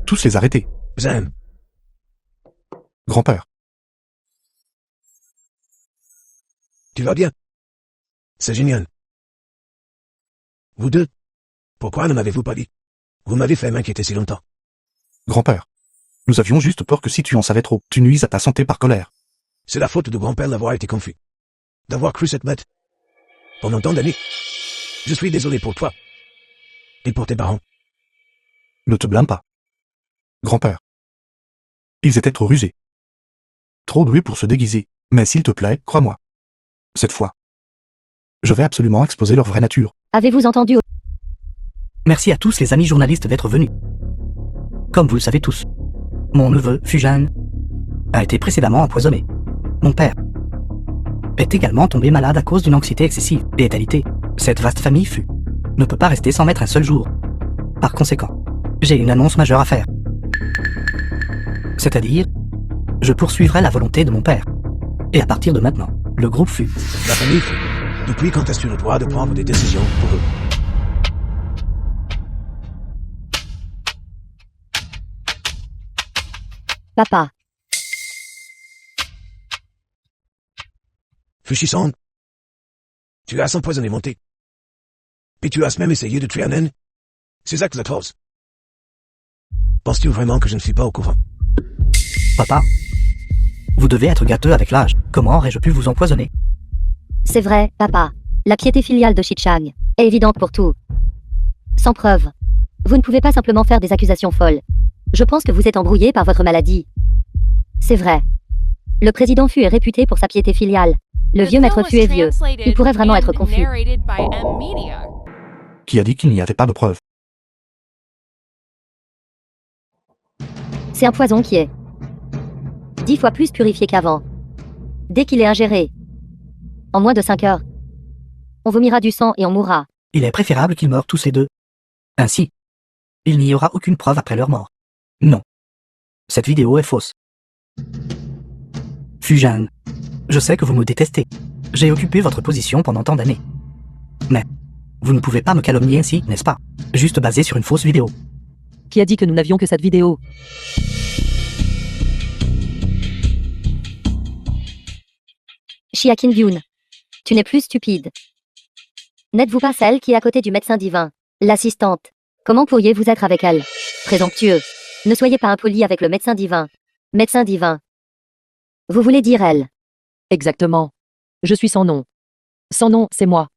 Speaker 7: tous les arrêter.
Speaker 6: Jeanne,
Speaker 7: Grand-père,
Speaker 6: tu vas bien? C'est génial. Vous deux? Pourquoi ne m'avez-vous pas dit? Vous m'avez fait m'inquiéter si longtemps.
Speaker 7: grand-père. Nous avions juste peur que si tu en savais trop, tu nuises à ta santé par colère.
Speaker 6: C'est la faute de grand-père d'avoir été confus. D'avoir cru cette bête. Pendant tant d'années. Je suis désolé pour toi. Et pour tes parents.
Speaker 7: Ne te blâme pas. Grand-père. Ils étaient trop rusés. Trop doués pour se déguiser, mais s'il te plaît, crois-moi. Cette fois. Je vais absolument exposer leur vraie nature.
Speaker 2: Avez-vous entendu?
Speaker 3: Merci à tous les amis journalistes d'être venus. Comme vous le savez tous, mon neveu, Fujan, a été précédemment empoisonné. Mon père est également tombé malade à cause d'une anxiété excessive et létalité. Cette vaste famille ne peut pas rester sans mettre un seul jour. Par conséquent, j'ai une annonce majeure à faire. C'est-à-dire, je poursuivrai la volonté de mon père. Et à partir de maintenant, le groupe Fu.
Speaker 6: La famille Fu. Depuis quand as-tu le droit de prendre des décisions pour eux?
Speaker 2: Papa,
Speaker 6: Fushi-san, tu as empoisonné mon thé. Et tu as même essayé de tuer un naine. Ces actes atroces. Penses-tu vraiment que je ne suis pas au courant?
Speaker 3: Papa, vous devez être gâteux avec l'âge. Comment aurais-je pu vous empoisonner?
Speaker 2: c'est vrai, papa. La piété filiale de Shichang est évidente pour tout. Sans preuve. Vous ne pouvez pas simplement faire des accusations folles. Je pense que vous êtes embrouillé par votre maladie. C'est vrai. Le président Fu est réputé pour sa piété filiale. Le vieux maître Fu est vieux. Il pourrait vraiment être confus.
Speaker 7: Qui a dit qu'il n'y avait pas de preuves?
Speaker 2: C'est un poison qui est 10 fois plus purifié qu'avant. Dès qu'il est ingéré, en moins de 5 heures, on vomira du sang et on mourra.
Speaker 3: Il est préférable qu'ils meurent tous les deux. Ainsi, il n'y aura aucune preuve après leur mort. Non. Cette vidéo est fausse. Fujan, je sais que vous me détestez. J'ai occupé votre position pendant tant d'années. Mais, vous ne pouvez pas me calomnier ainsi, n'est-ce pas? Juste basé sur une fausse vidéo.
Speaker 5: Qui a dit que nous n'avions que cette vidéo?
Speaker 2: Chia Kin-byun, tu n'es plus stupide. N'êtes-vous pas celle qui est à côté du médecin divin, l'assistante? Comment pourriez-vous être avec elle? Présomptueux. Ne soyez pas impoli avec le médecin divin. Médecin divin. Vous voulez dire elle?
Speaker 5: Exactement. Je suis sans nom. Sans nom, c'est moi.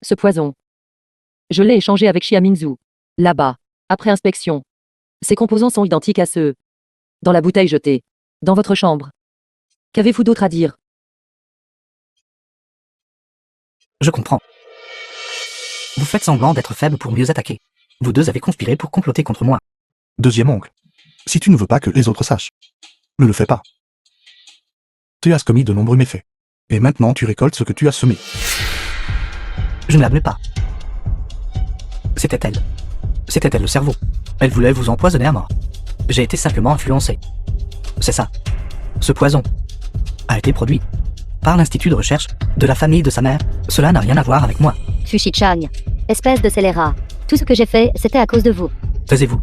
Speaker 5: Ce poison. Je l'ai échangé avec Xia Mingzhu. Là-bas. Après inspection. Ses composants sont identiques à ceux dans la bouteille jetée. Dans votre chambre. Qu'avez-vous d'autre à dire?
Speaker 3: Je comprends. Vous faites semblant d'être faible pour mieux attaquer. Vous deux avez conspiré pour comploter contre moi.
Speaker 7: Deuxième oncle. Si tu ne veux pas que les autres sachent, ne le fais pas. Tu as commis de nombreux méfaits. Et maintenant tu récoltes ce que tu as semé.
Speaker 3: Je ne l'admets pas. C'était elle. C'était elle le cerveau. Elle voulait vous empoisonner à mort. J'ai été simplement influencé. C'est ça. Ce poison a été produit par l'institut de recherche de la famille de sa mère. Cela n'a rien à voir avec moi.
Speaker 2: Fu Shichang, espèce de scélérat. Tout ce que j'ai fait, c'était à cause de vous.
Speaker 3: Taisez-vous.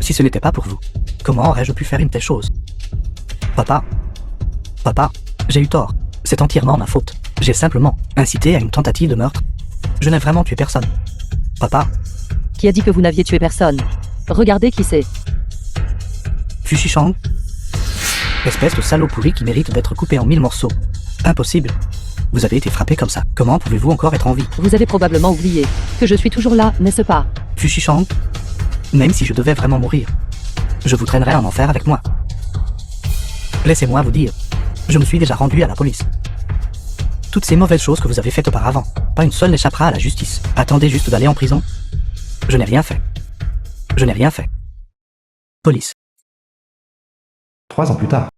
Speaker 3: Si ce n'était pas pour vous, comment aurais-je pu faire une telle chose? Papa, j'ai eu tort. C'est entièrement ma faute. J'ai simplement incité à une tentative de meurtre. Je n'ai vraiment tué personne. Papa.
Speaker 5: Qui a dit que vous n'aviez tué personne? Regardez qui c'est.
Speaker 3: Fu Shichang. Espèce de salaud pourri qui mérite d'être coupé en 1000 morceaux. Impossible. Vous avez été frappé comme ça. Comment pouvez-vous encore être en vie?
Speaker 5: Vous avez probablement oublié que je suis toujours là, n'est-ce pas?
Speaker 3: Fu Shichang. Même si je devais vraiment mourir, je vous traînerais en enfer avec moi. Laissez-moi vous dire, je me suis déjà rendu à la police. Toutes ces mauvaises choses que vous avez faites auparavant, pas une seule n'échappera à la justice. Attendez juste d'aller en prison. Je n'ai rien fait. Je n'ai rien fait. Police.
Speaker 1: 3 ans plus tard.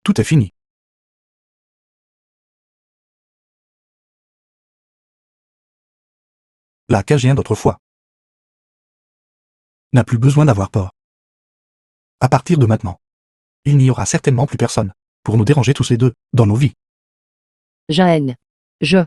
Speaker 7: Tout est fini. La Cagien d'autrefois n'a plus besoin d'avoir peur. À partir de maintenant, il n'y aura certainement plus personne pour nous déranger tous les deux dans nos vies.
Speaker 5: Jaeng. Je